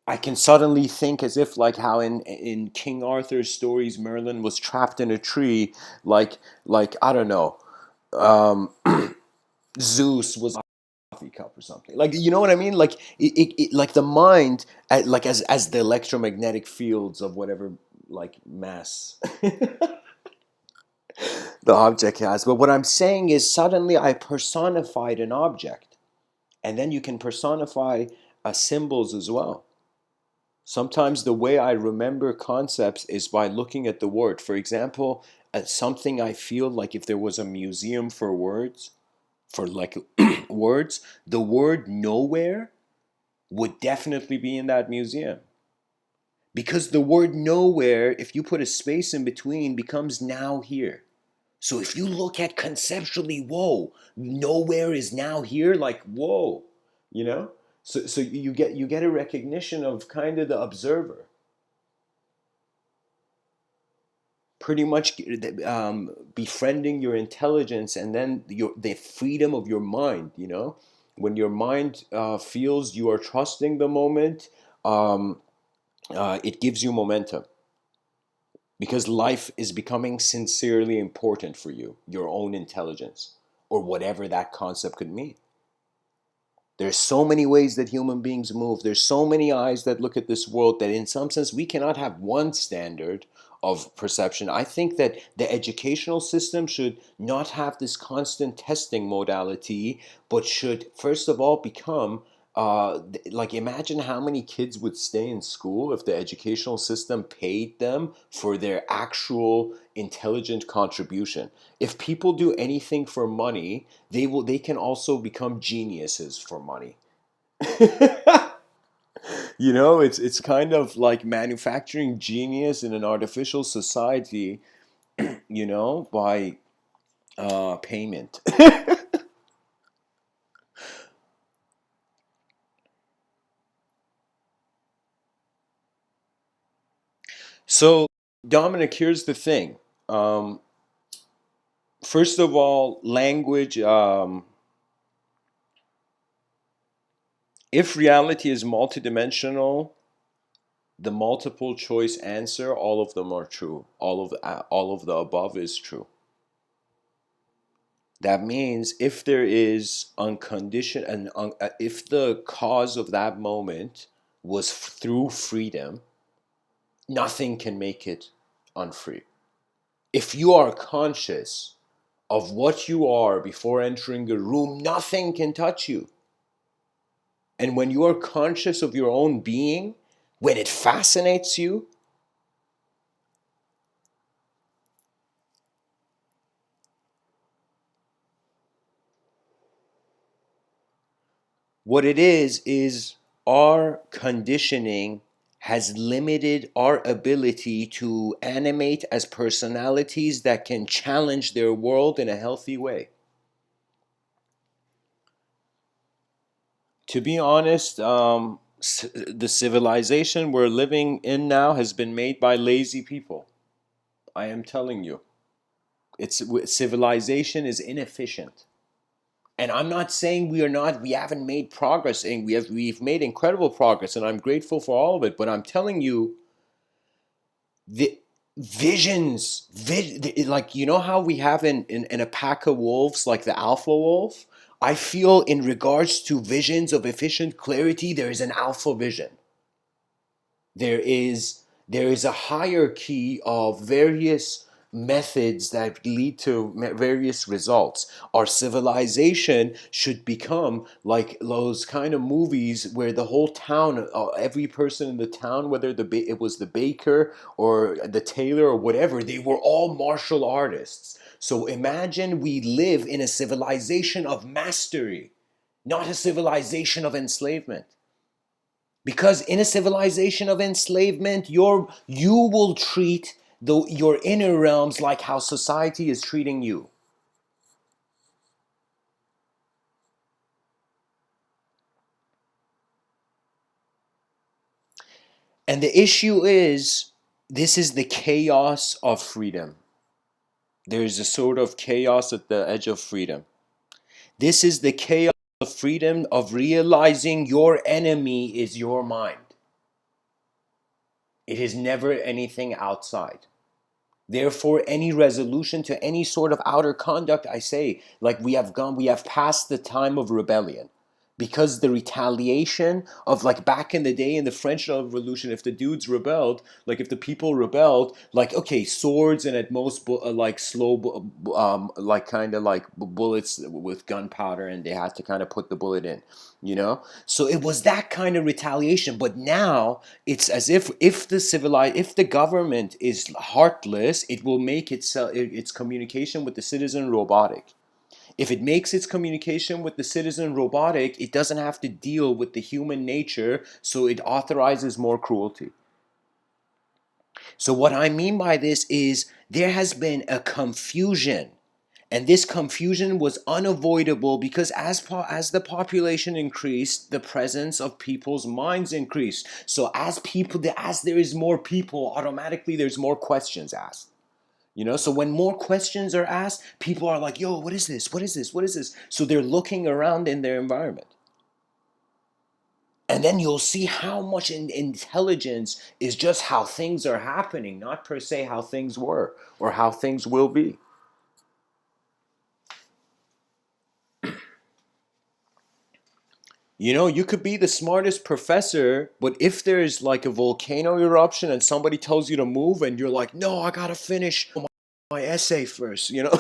I can suddenly think as if, like, how in King Arthur's stories, Merlin was trapped in a tree, like I don't know, um, Zeus was a coffee cup or something. Like, you know what I mean? Like like the mind, like, as the electromagnetic fields of whatever, like, mass the object has. But what I'm saying is, suddenly I personified an object. And then you can personify symbols as well. Sometimes the way I remember concepts is by looking at the word. For example, something I feel like, if there was a museum for words, for, like, words, the word nowhere would definitely be in that museum. Because the word nowhere, if you put a space in between, becomes now here. So if you look at conceptually, whoa, nowhere is now here, like, whoa, you know? So you get a recognition of kind of the observer, pretty much befriending your intelligence, and then the freedom of your mind, you know? When your mind feels you are trusting the moment, um, it gives you momentum, because life is becoming sincerely important for you, your own intelligence, or whatever that concept could mean. There's so many ways that human beings move. There's so many eyes that look at this world, that in some sense we cannot have one standard of perception. I think that the educational system should not have this constant testing modality, but should first of all become, like, imagine how many kids would stay in school if the educational system paid them for their actual intelligent contribution. If people do anything for money, they can also become geniuses for money. You know, it's kind of like manufacturing genius in an artificial society, you know, by payment. So Dominic, here's the thing. Um, First of all, language. If reality is multidimensional, the multiple choice answer, all of them are true. All of the above is true. That means if there is unconditioned and if the cause of that moment was through freedom, nothing can make it unfree. If you are conscious of what you are before entering a room, nothing can touch you. And when you are conscious of your own being, when it fascinates you, what it is our conditioning has limited our ability to animate as personalities that can challenge their world in a healthy way. To be honest, the civilization we're living in now has been made by lazy people. I am telling you, civilization is inefficient. And I'm not saying we haven't made progress, and we've made incredible progress, and I'm grateful for all of it. But I'm telling you, the like, you know how we have in a pack of wolves, like the alpha wolf. I feel in regards to visions of efficient clarity, there is an alpha vision. There is a hierarchy of various methods that lead to various results. Our civilization should become like those kind of movies where the whole town, every person in the town, whether it was the baker or the tailor or whatever, they were all martial artists. So imagine we live in a civilization of mastery, not a civilization of enslavement. Because in a civilization of enslavement, you will treat your inner realms like how society is treating you. And the issue is, this is the chaos of freedom. There is a sort of chaos at the edge of freedom. This is the chaos of freedom, of realizing your enemy is your mind. It is never anything outside. Therefore, any resolution to any sort of outer conduct, I say, like we have passed the time of rebellion. Because the retaliation of, like, back in the day in the French Revolution, if the dudes rebelled, like if the people rebelled, like, okay, swords and at most like slow, like kind of like bullets with gunpowder, and they had to kind of put the bullet in, you know. So it was that kind of retaliation. But now it's as if the government is heartless, it will make its communication with the citizen robotic. If it makes its communication with the citizen robotic, it doesn't have to deal with the human nature, so it authorizes more cruelty. So what I mean by this is there has been a confusion, and this confusion was unavoidable because as the population increased, the presence of people's minds increased. So as there is more people, automatically there's more questions asked. You know, so when more questions are asked, people are like, yo, what is this? What is this? What is this? So they're looking around in their environment. And then you'll see how much intelligence is just how things are happening, not per se how things were or how things will be. You know, you could be the smartest professor, but if there's like a volcano eruption and somebody tells you to move and you're like, no, I gotta finish my essay first, you know?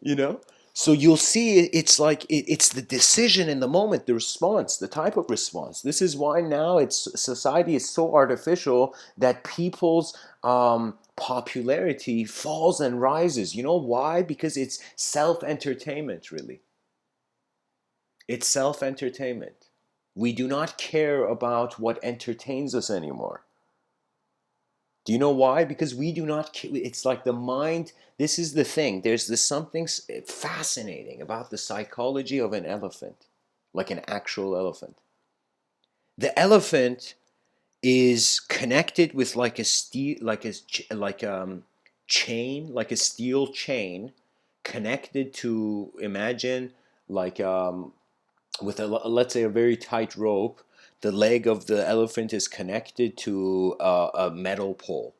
You know, so you'll see it's like it's the decision in the moment, the response, the type of response. This is why now it's society is so artificial that people's popularity falls and rises. You know why? Because it's self-entertainment. Really, it's self-entertainment. We do not care about what entertains us anymore. Do you know why? Because we do not, it's like the mind, this is the thing. There's this something fascinating about the psychology of an elephant, like an actual elephant. The elephant is connected with like a steel, chain, like a steel chain, connected to, imagine, like with a, let's say, a very tight rope. The leg of the elephant is connected to a metal pole.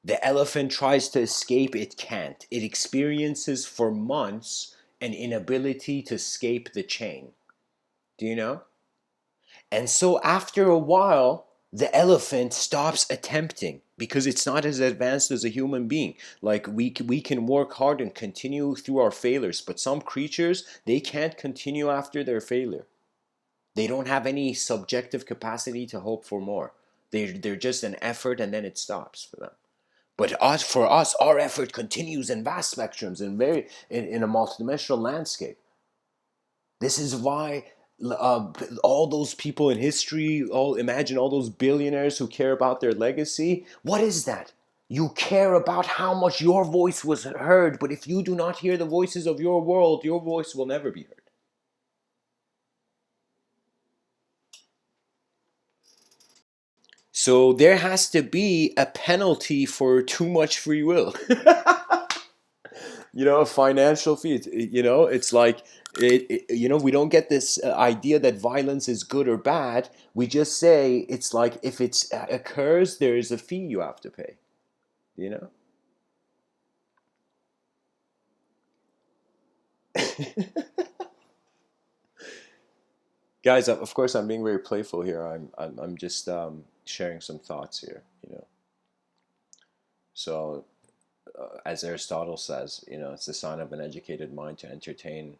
The elephant tries to escape, it can't. It experiences for months an inability to escape the chain. Do you know? And so after a while, the elephant stops attempting because it's not as advanced as a human being. Like we can work hard and continue through our failures, but some creatures, they can't continue after their failure. They don't have any subjective capacity to hope for more. They're just an effort and then it stops for them. But for us, our effort continues in vast spectrums and in a multidimensional landscape. This is why all those people in history, imagine all those billionaires who care about their legacy. What is that? You care about how much your voice was heard, but if you do not hear the voices of your world, your voice will never be heard. So there has to be a penalty for too much free will. A financial fee. It's like we don't get this idea that violence is good or bad. We just say it's like if it occurs, there is a fee you have to pay. You know, guys. Of course, I'm being very playful here. I'm just sharing some thoughts here. So as Aristotle says, it's the sign of an educated mind to entertain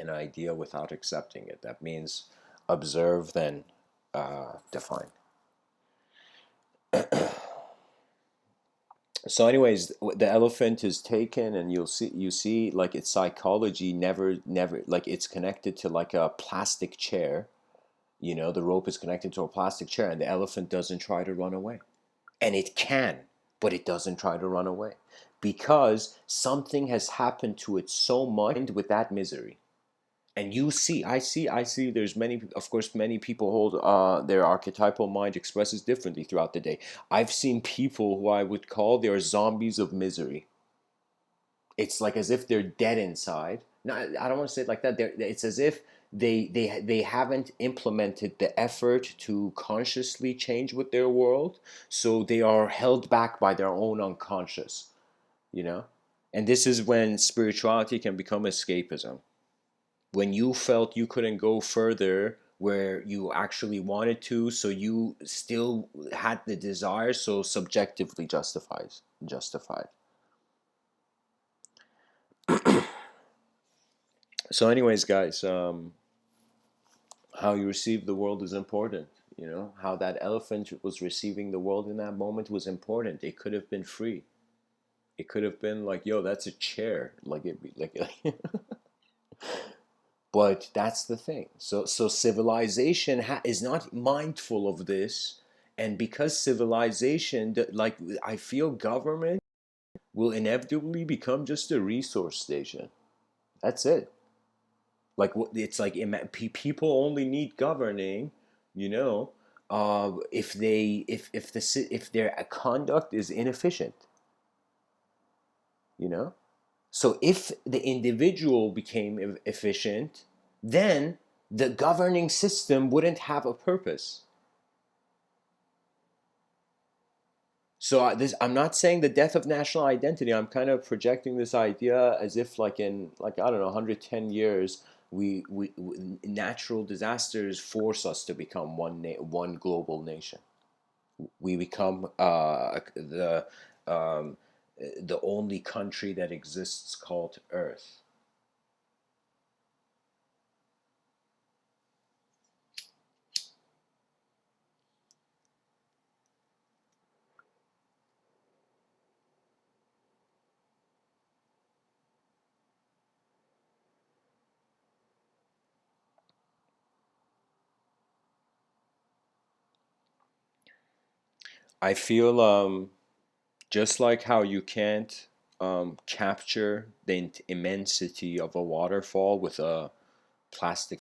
an idea without accepting it. That means observe, then define. So anyways, the elephant is taken, and you see like its psychology never like it's connected to like a plastic chair. The rope is connected to a plastic chair, and the elephant doesn't try to run away. And it can, but it doesn't try to run away because something has happened to it so much with that misery. And I see there's many, of course, many people hold their archetypal mind expresses differently throughout the day. I've seen people who I would call they are zombies of misery. It's like as if they're dead inside. No, I don't want to say it like that. It's as if they haven't implemented the effort to consciously change with their world, so they are held back by their own unconscious, you know? And this is when spirituality can become escapism. When you felt you couldn't go further where you actually wanted to, so you still had the desire, so subjectively justified. So anyways, guys, how you receive the world is important. How that elephant was receiving the world in that moment was important. It could have been free. It could have been like, yo, that's a chair, like it like but that's the thing. So civilization is not mindful of this, and because civilization, like I feel, government will inevitably become just a resource station. That's it. Like it's like people only need governing, you know, if their conduct is inefficient, you know. So if the individual became efficient, then the governing system wouldn't have a purpose. So I'm not saying the death of national identity. I'm kind of projecting this idea as if, like in, like, I don't know, 110 years, natural disasters force us to become one global nation. We become the only country that exists called Earth. I feel just like how you can't capture the immensity of a waterfall with a plastic.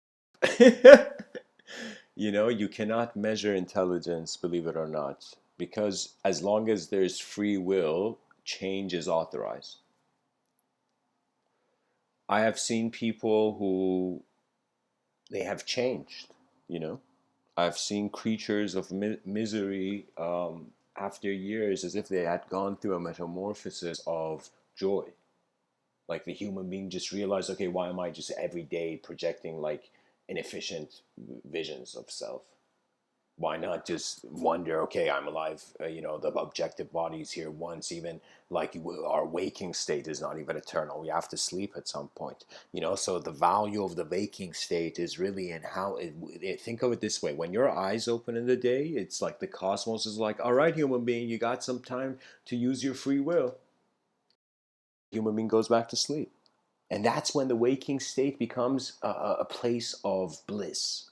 You cannot measure intelligence, believe it or not, because as long as there's free will, change is authorized. I have seen people who they have changed, you know. I've seen creatures of misery after years as if they had gone through a metamorphosis of joy. Like the human being just realized, okay, why am I just every day projecting like inefficient visions of self? Why not just wonder, okay, I'm alive, the objective body is here once, even like our waking state is not even eternal. We have to sleep at some point, so the value of the waking state is really in how think of it this way: when your eyes open in the day, it's like the cosmos is like, all right, human being, you got some time to use your free will. Human being goes back to sleep, and that's when the waking state becomes a place of bliss.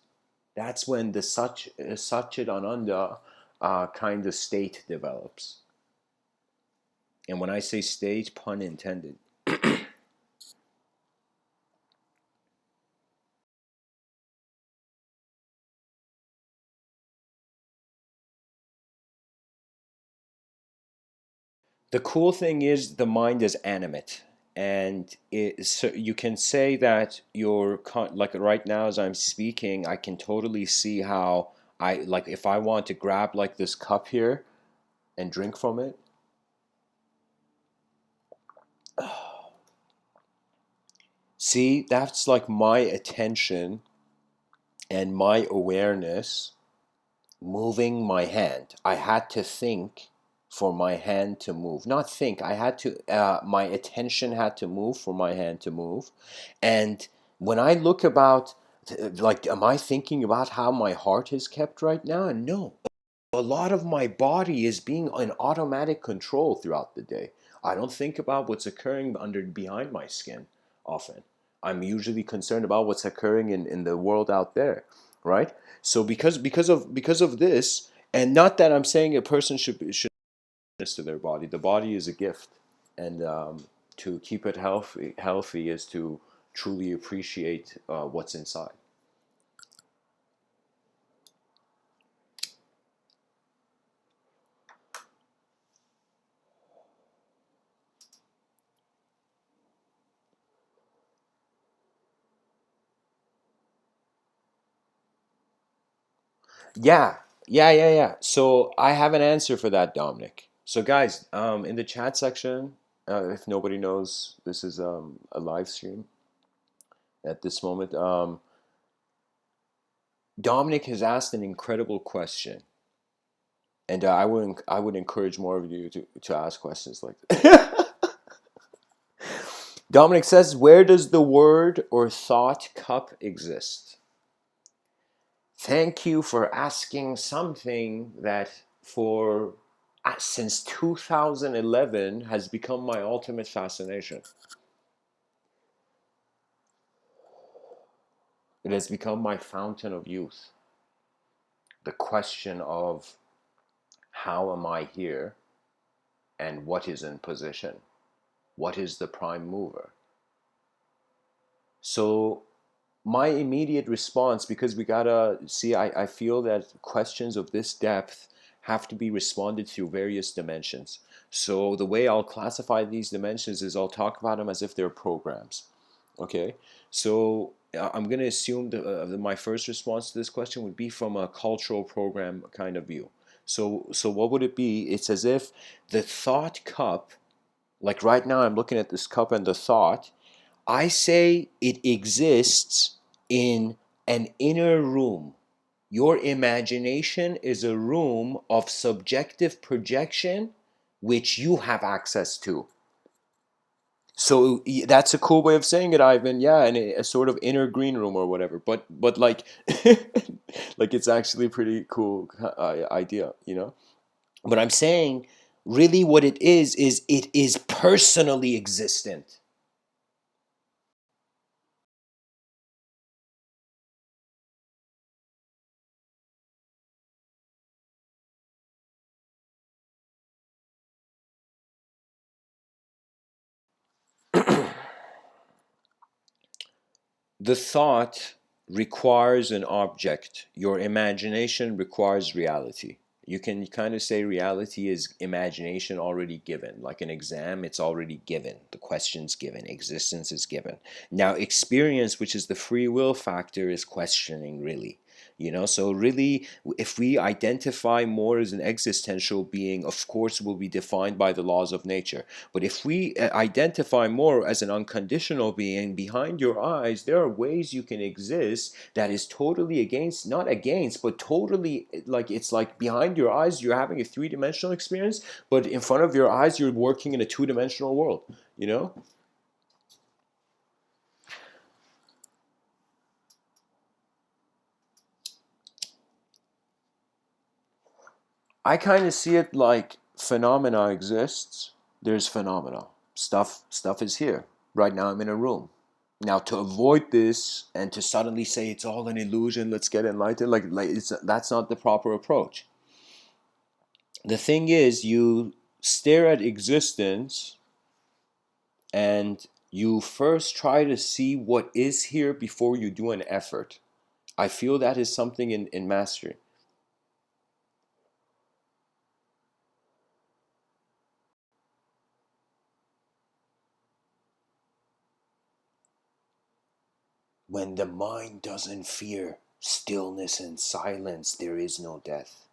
That's when the Satchit Ananda kind of state develops. And when I say state, pun intended. The cool thing is the mind is animate. And so you can say that like right now as I'm speaking, I can totally see how like if I want to grab like this cup here and drink from it, see, that's like my attention and my awareness moving my hand. I had to think for my hand to move. Not think, I had to, my attention had to move for my hand to move. And when I look about, like, am I thinking about how my heart is kept right now? And no, a lot of my body is being in automatic control throughout the day. I don't think about what's occurring behind my skin often. I'm usually concerned about what's occurring in the world out there, right? So because of this, and not that I'm saying a person should this to their body. The body is a gift, and to keep it healthy is to truly appreciate what's inside. Yeah, yeah. So I have an answer for that, Dominic. So guys, in the chat section, if nobody knows, this is a live stream at this moment. Dominic has asked an incredible question, and I would encourage more of you to ask questions like this. Dominic says, "Where does the word or thought cup exist?" Thank you for asking something that for since 2011 has become my ultimate fascination. It has become my fountain of youth. The question of how am I here and what is in position? What is the prime mover? So my immediate response, because we gotta see, I feel that questions of this depth have to be responded through various dimensions. So the way I'll classify these dimensions is I'll talk about them as if they're programs. Okay, so I'm going to assume that my first response to this question would be from a cultural program kind of view. So what would it be? It's as if the thought cup, like right now I'm looking at this cup and the thought, I say it exists in an inner room. Your imagination is a room of subjective projection which you have access to. So that's a cool way of saying it, Ivan. Yeah, and a sort of inner green room or whatever. But like, like it's actually a pretty cool idea. But I'm saying, really, what it is personally existent. The thought. requires an object. Your imagination requires reality. You can kind of say reality is imagination already given. Like an exam, it's already given. The question's given. Existence is given. Now, experience, which is the free will factor, is questioning, really. So really, if we identify more as an existential being, of course, will be defined by the laws of nature. But if we identify more as an unconditional being, behind your eyes, there are ways you can exist that is totally against, not against, but totally like it's like behind your eyes, you're having a three-dimensional experience, but in front of your eyes, you're working in a two-dimensional world, you know? I kind of see it like phenomena exists. There's phenomena. Stuff is here. Right now I'm in a room. Now to avoid this and to suddenly say it's all an illusion, let's get enlightened, like that's not the proper approach. The thing is, you stare at existence and you first try to see what is here before you do an effort. I feel that is something in mastery. When the mind doesn't fear stillness and silence, there is no death.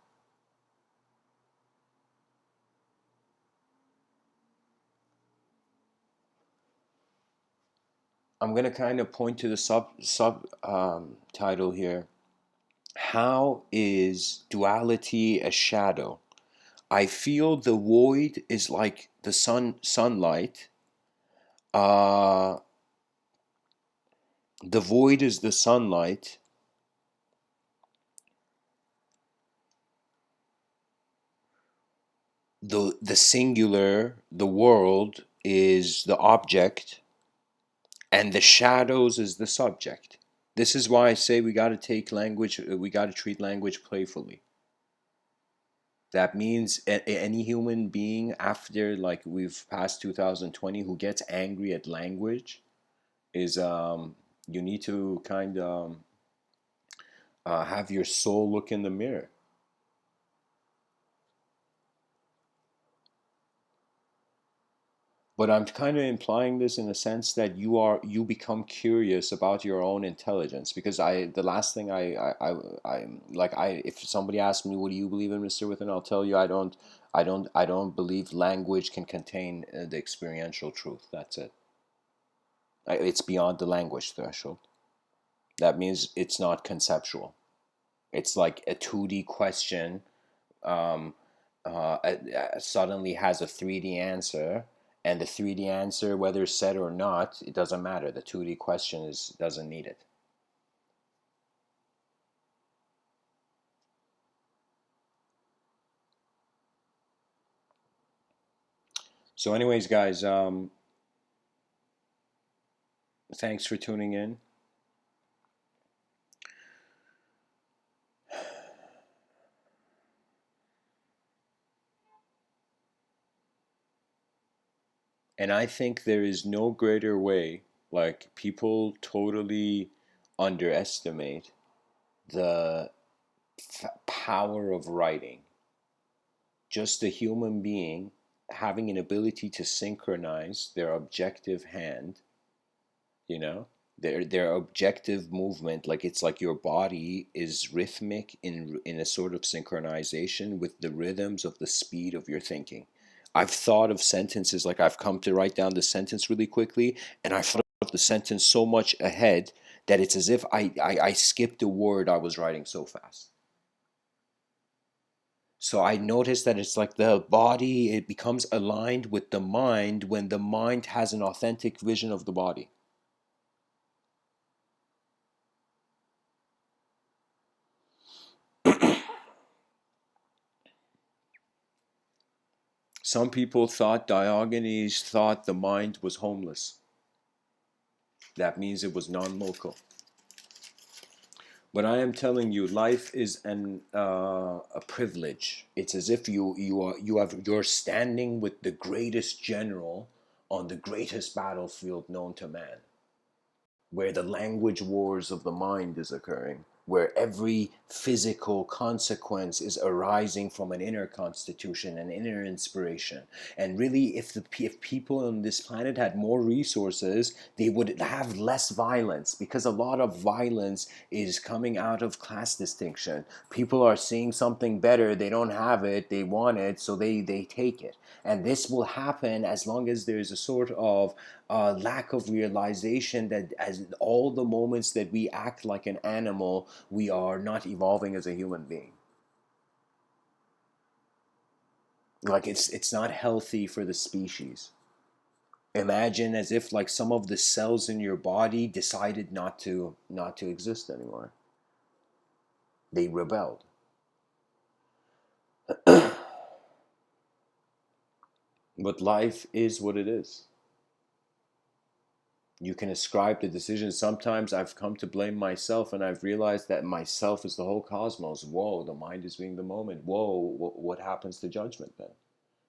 I'm going to kind of point to the sub title here. How is duality a shadow? I feel the void is like the sunlight. Uh, the void is the sunlight. The singular, the world, is the object, and the shadows is the subject. This is why I say we got to take language, we got to treat language playfully. That means any human being after like we've passed 2020 who gets angry at language is you need to kind of have your soul look in the mirror. But I'm kind of implying this in a sense that you become curious about your own intelligence, because I the last thing I like, I if somebody asks me what do you believe in, Mr. Within, I'll tell you I don't believe language can contain the experiential truth. That's it. It's beyond the language threshold. That means it's not conceptual. It's like a 2D question um, suddenly has a 3D answer, and the 3D answer, whether said or not, it doesn't matter. The 2D question doesn't need it. So, anyways, guys, thanks for tuning in. And I think there is no greater way. Like people totally underestimate the power of writing. Just a human being having an ability to synchronize their objective hand, you know, their objective movement, like it's like your body is rhythmic in a sort of synchronization with the rhythms of the speed of your thinking. I've thought of sentences, like I've come to write down the sentence really quickly, and I've thought of the sentence so much ahead that it's as if I skipped a word, I was writing so fast. So I noticed that it's like the body, it becomes aligned with the mind when the mind has an authentic vision of the body. Some people thought Diogenes thought the mind was homeless. That means it was non-local. But I am telling you, life is a privilege. It's as if you're standing with the greatest general on the greatest battlefield known to man. where the language wars of the mind is occurring, where every physical consequence is arising from an inner constitution, an inner inspiration. And really, if people on this planet had more resources, they would have less violence, because a lot of violence is coming out of class distinction. People are seeing something better, they don't have it, they want it, so they take it. And this will happen as long as there's a sort of lack of realization that as all the moments that we act like an animal, we are not evolving as a human being. Like it's not healthy for the species. Imagine as if like some of the cells in your body decided not to exist anymore. They rebelled. But life is what it is. You can ascribe the decision. Sometimes I've come to blame myself, and I've realized that myself is the whole cosmos. Whoa, the mind is being the moment. Whoa, what happens to judgment then?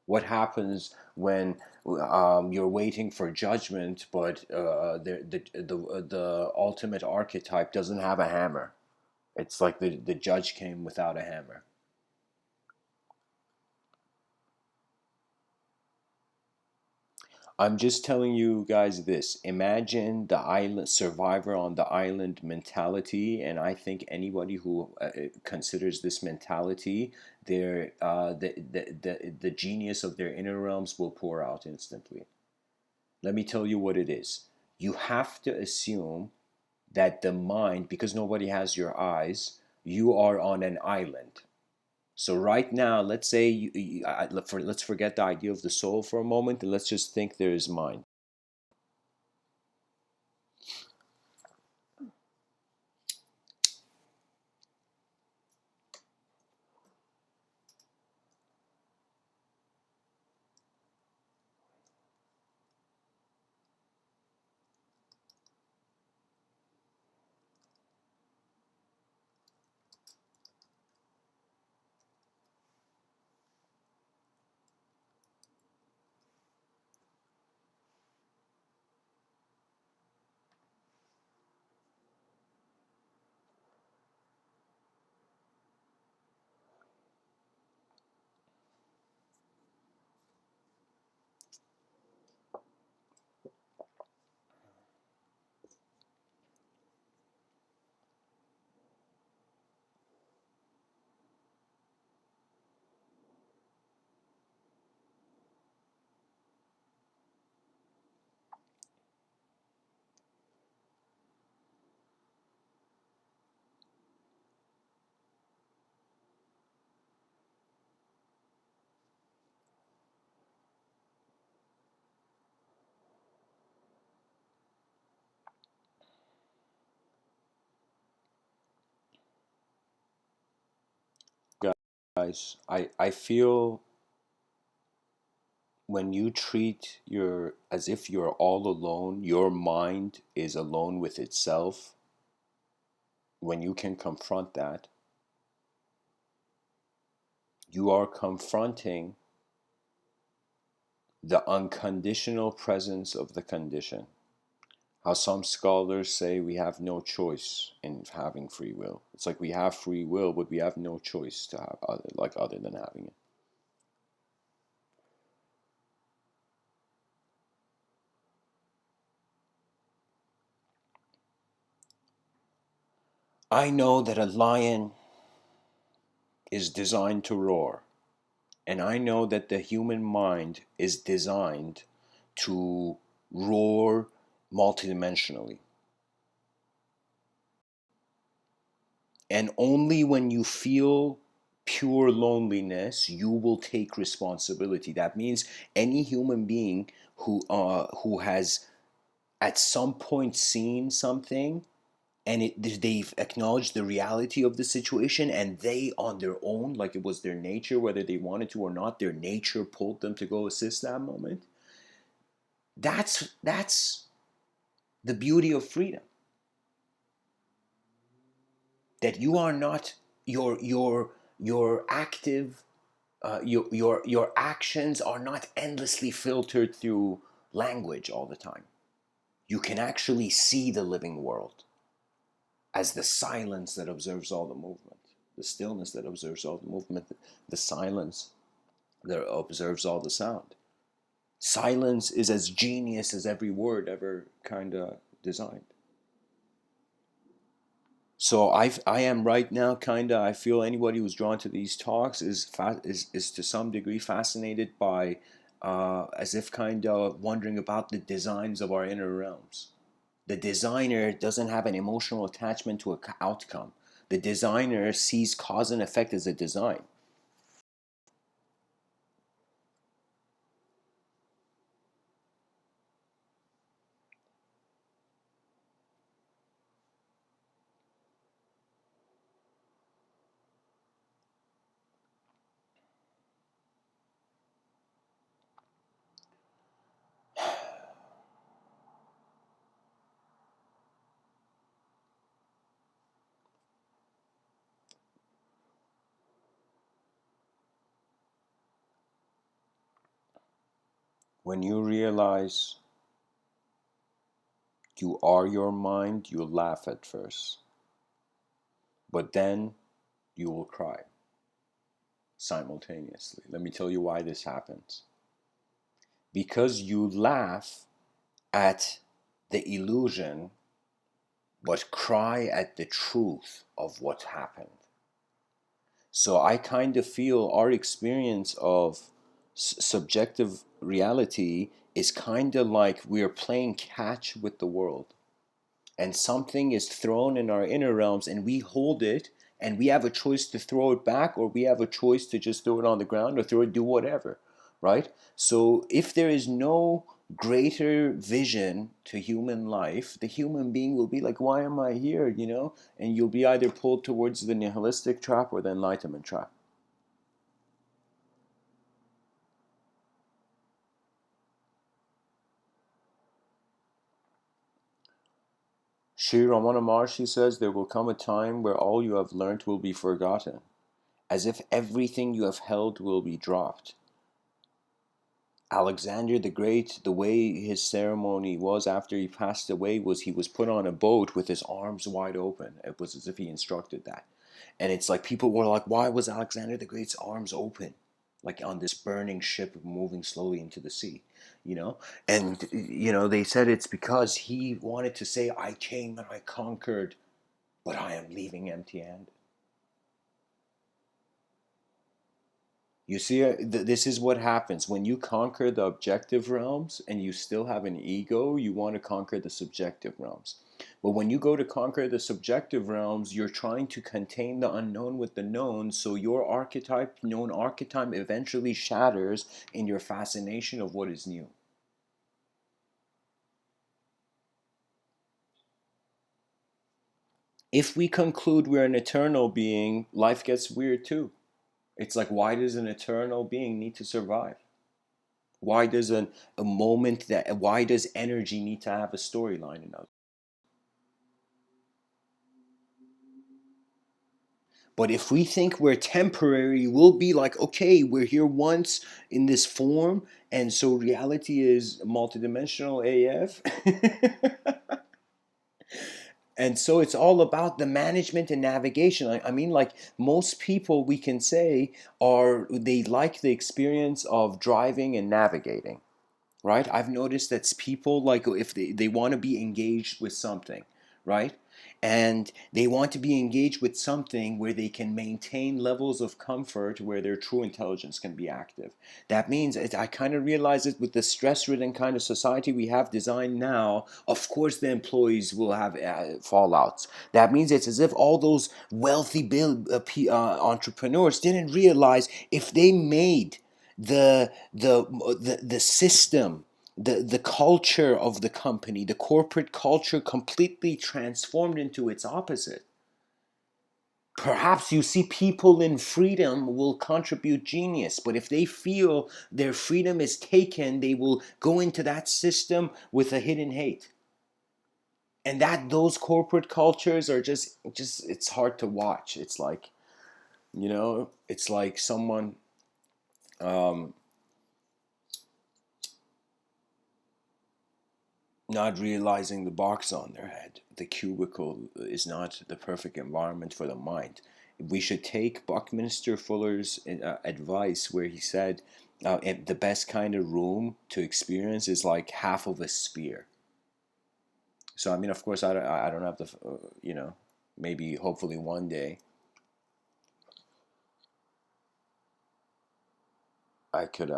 What happens when you're waiting for judgment, but the ultimate archetype doesn't have a hammer? It's like the judge came without a hammer. I'm just telling you guys this. Imagine the island survivor on the island mentality, and I think anybody who considers this mentality, the genius of their inner realms will pour out instantly. Let me tell you what it is. You have to assume that the mind, because nobody has your eyes, you are on an island. So right now, let's say let's forget the idea of the soul for a moment, and let's just think there is mind. Guys, I feel when you treat your as if you're all alone, your mind is alone with itself. When you can confront that, you are confronting the unconditional presence of the condition. How some scholars say we have no choice in having free will. It's like we have free will, but we have no choice to have other than having it. I know that a lion is designed to roar. And I know that the human mind is designed to roar multidimensionally. And only when you feel pure loneliness, you will take responsibility. That means any human being who has at some point seen something, and they've acknowledged the reality of the situation, and they on their own, like it was their nature, whether they wanted to or not, their nature pulled them to go assist that moment. That's the beauty of freedom, that you are not your active your actions are not endlessly filtered through language all the time. you can actually see the living world as the silence that observes all the movement, the stillness that observes all the movement, the silence that observes all the sound. Silence is as genius as every word ever kind of designed. So I am right now kind of, I feel anybody who's drawn to these talks is to some degree fascinated by, as if kind of wondering about the designs of our inner realms. The designer doesn't have an emotional attachment to an outcome. The designer sees cause and effect as a design. When you realize you are your mind, you laugh at first, but then you will cry simultaneously. Let me tell you why this happens. Because you laugh at the illusion, but cry at the truth of what happened. So I kind of feel our experience of subjective reality is kind of like we're playing catch with the world. And something is thrown in our inner realms and we hold it and we have a choice to throw it back, or we have a choice to just throw it on the ground or throw it, do whatever, right? So if there is no greater vision to human life, the human being will be like, why am I here, and you'll be either pulled towards the nihilistic trap or the enlightenment trap. Sri Ramana Maharshi says there will come a time where all you have learnt will be forgotten, as if everything you have held will be dropped. Alexander the Great, the way his ceremony was after he passed away was he was put on a boat with his arms wide open. It was as if he instructed that. And it's like people were like, why was Alexander the Great's arms open? Like on this burning ship moving slowly into the sea, you know? And, they said it's because he wanted to say, I came and I conquered, but I am leaving empty handed. You see, this is what happens when you conquer the objective realms and you still have an ego, you want to conquer the subjective realms. But when you go to conquer the subjective realms, you're trying to contain the unknown with the known, so your known archetype eventually shatters in your fascination of what is new. If we conclude we're an eternal being, life gets weird too. It's like, why does an eternal being need to survive? Why does a moment that why does energy need to have a storyline in us? But if we think we're temporary, we'll be like, okay, we're here once in this form, and so reality is multidimensional AF. And so it's all about the management and navigation. I mean, like most people we can say they like the experience of driving and navigating, right? I've noticed that people, like if they want to be engaged with something, right? And they want to be engaged with something where they can maintain levels of comfort where their true intelligence can be active. That means, I kind of realize it with the stress ridden kind of society we have designed now, of course the employees will have fallouts. That means it's as if all those wealthy entrepreneurs didn't realize if they made the system, the culture of the company, the corporate culture completely transformed into its opposite. Perhaps you see people in freedom will contribute genius, but if they feel their freedom is taken, they will go into that system with a hidden hate. And that those corporate cultures are just it's hard to watch. It's like, it's like someone um not realizing the box on their head. The cubicle is not the perfect environment for the mind. We should take Buckminster Fuller's advice where he said the best kind of room to experience is like half of a sphere. So, I mean, of course, I don't have the, maybe hopefully one day I could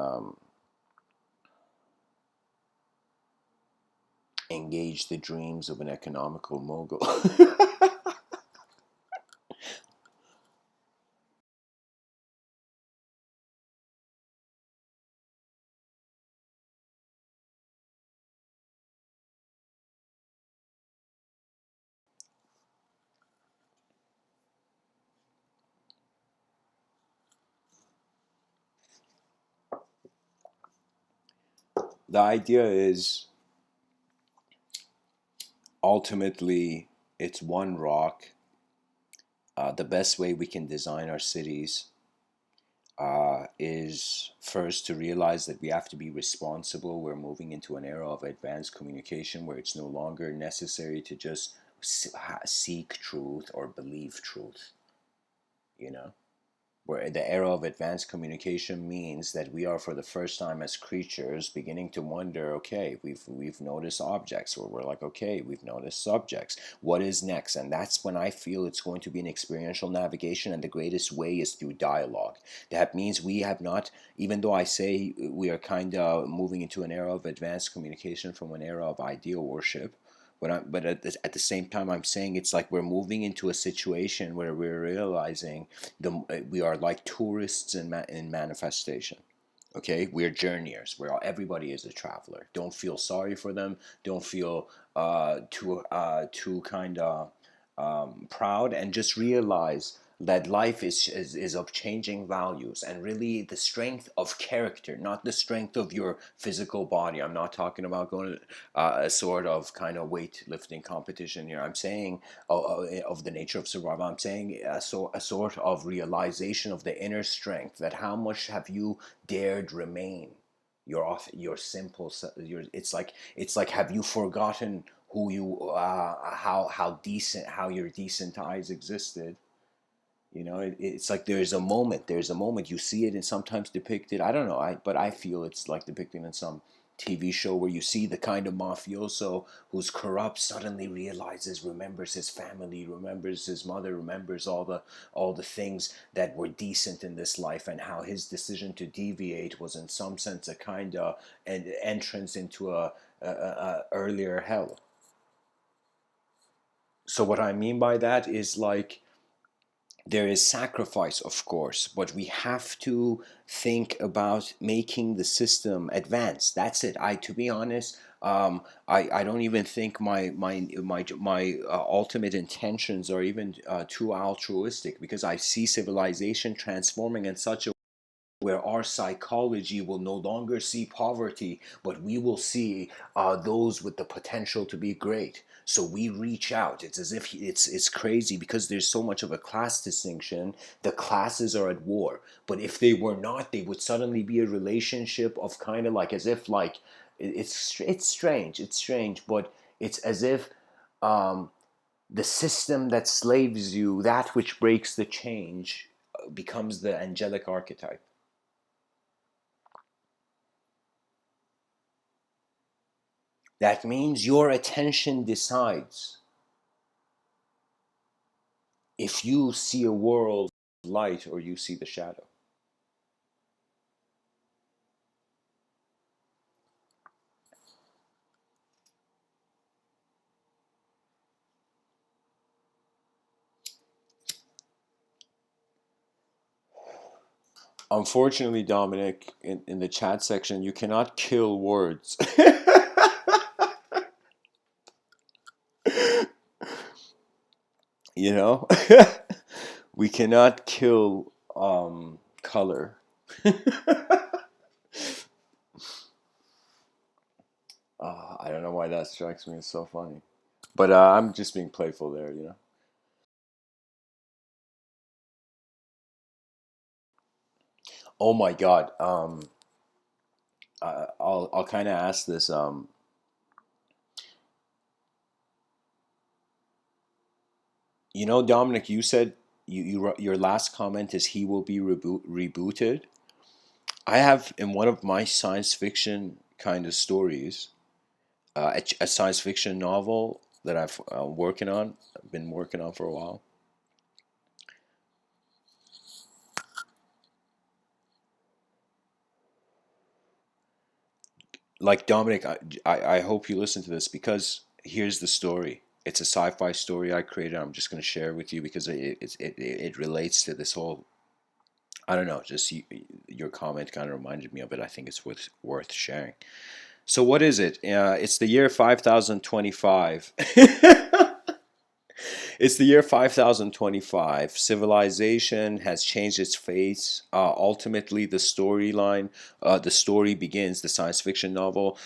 engage the dreams of an economical mogul. The idea is ultimately it's one rock. The best way we can design our cities is first to realize that we have to be responsible. We're moving into an era of advanced communication where it's no longer necessary to just seek truth or believe truth, you know? Where the era of advanced communication means that we are for the first time as creatures beginning to wonder, okay, we've noticed objects, or we're like, okay, we've noticed subjects, what is next? And that's when I feel it's going to be an experiential navigation, and the greatest way is through dialogue. That means we have not, even though I say we are kind of moving into an era of advanced communication from an era of ideal worship, but at the same time, I'm saying it's like we're moving into a situation where we're realizing we are like tourists in manifestation. Okay, we're journeyers. Everybody is a traveler. Don't feel sorry for them. Don't feel too kind of proud, and just realize that life is of changing values, and really the strength of character, not the strength of your physical body. I'm not talking about going to a sort of kind of weightlifting competition here. I'm saying of the nature of survival. I'm saying a sort of realization of the inner strength, that how much have you dared remain your simple it's like have you forgotten who you how decent, how your decent eyes existed. It's like there's a moment you see it, and sometimes depicted, I don't know, but I feel it's like depicted in some TV show where you see the kind of mafioso who's corrupt suddenly realizes, remembers his family, remembers his mother, remembers all the things that were decent in this life, and how his decision to deviate was in some sense a kind of an entrance into a earlier hell. So what I mean by that is, like, there is sacrifice, of course, but we have to think about making the system advance. That's it. To be honest, I don't even think my ultimate intentions are even too altruistic, because I see civilization transforming in such a where our psychology will no longer see poverty, but we will see those with the potential to be great. So we reach out. It's as if it's crazy, because there's so much of a class distinction. The classes are at war, but if they were not, they would suddenly be a relationship of kind of like, as if like it's strange. It's strange, but it's as if um, the system that slaves you, that which breaks the change, becomes the angelic archetype. That means your attention decides if you see a world of light or you see the shadow. Unfortunately, Dominic, in the chat section, you cannot kill words. you know? We cannot kill color. I don't know why that strikes me as so funny. But I'm just being playful there. Oh my God. I'll kind of ask this. Dominic, you said your last comment is he will be rebooted. I have in one of my science fiction kind of stories, a science fiction novel that I've been working on for a while. Like Dominic, I hope you listen to this because here's the story. It's a sci-fi story I created. I'm just going to share it with you because it relates to this whole. I don't know. Just your comment kind of reminded me of it. I think it's worth sharing. So what is it? It's the year 5025. It's the year 5025. Civilization has changed its face. Ultimately, the story begins, the science fiction novel.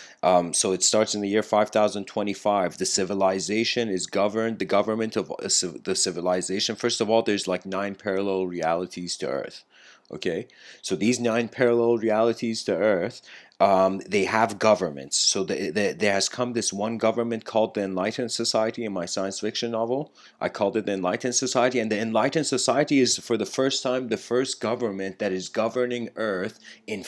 So it starts in the year 5025. The civilization is governed, the government of the civilization. First of all, there's like nine parallel realities to Earth. Okay, so these nine parallel realities to Earth, they have governments. So there has come this one government called the Enlightened Society in my science fiction novel. I called it the Enlightened Society, and the Enlightened Society is for the first time the first government that is governing Earth in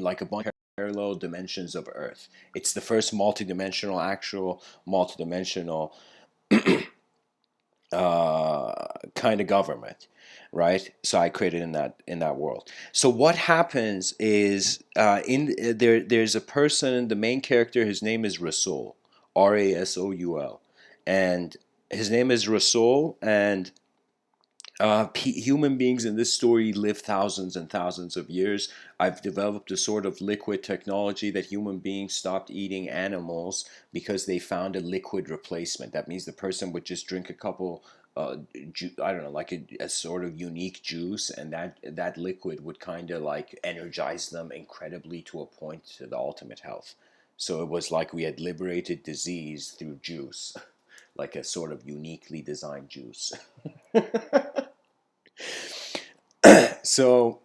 like a bunch of parallel dimensions of Earth. It's the first actual multidimensional kind of government, right? So I created in that world. So what happens is there's a person, the main character, his name is Rasul, Rasoul, and his name is Rasul, and human beings in this story live thousands and thousands of years. I've developed a sort of liquid technology that human beings stopped eating animals because they found a liquid replacement. That means the person would just drink a couple, I don't know, like a sort of unique juice, and that liquid would kind of like energize them incredibly to a point to the ultimate health. So it was like we had liberated disease through juice, like a sort of uniquely designed juice. So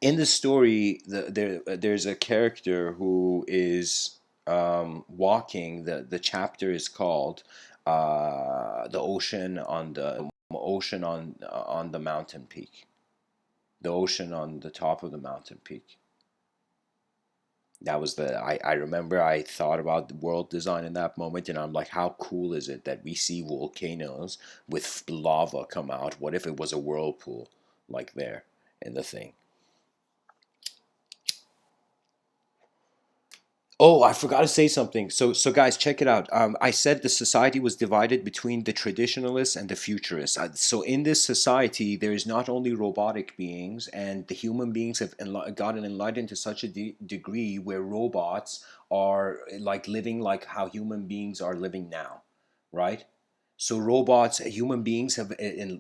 in the story, there's a character who is walking. The chapter is called "The Ocean on the Mountain Peak." The ocean on the top of the mountain peak. That was the I remember I thought about the world design in that moment, and I'm like, how cool is it that we see volcanoes with lava come out? What if it was a whirlpool like there in the thing? Oh, I forgot to say something. So guys, check it out. I said the society was divided between the traditionalists and the futurists. So in this society, there is not only robotic beings, and the human beings have gotten enlightened to such a degree where robots are like living like how human beings are living now, right? So robots, human beings have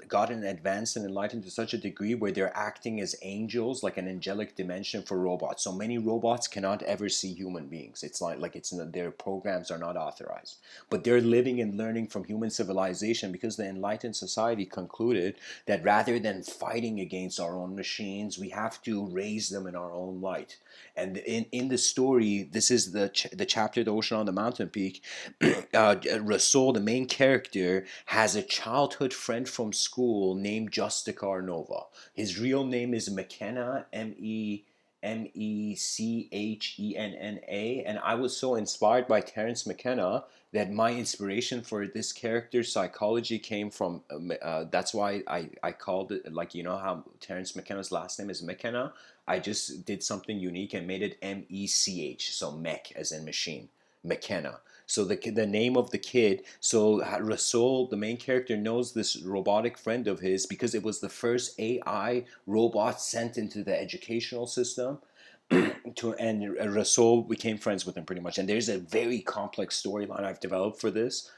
gotten advanced and enlightened to such a degree where they're acting as angels, like an angelic dimension for robots. So many robots cannot ever see human beings. It's like it's their programs are not authorized, but they're living and learning from human civilization because the enlightened society concluded that rather than fighting against our own machines, we have to raise them in our own light. And in the story, this is the chapter, the ocean on the mountain peak. Rasul, the main character, has a childhood friend from school named Justicar Nova. His real name is McKenna, Mechenna, and I was so inspired by Terence McKenna that my inspiration for this character's psychology came from. That's why I called it, like, how Terence McKenna's last name is McKenna. I just did something unique and made it Mech, so mech as in machine, McKenna. So the name of the kid. So Rasul, the main character, knows this robotic friend of his because it was the first AI robot sent into the educational system. And Rasul became friends with him pretty much. And there's a very complex storyline I've developed for this,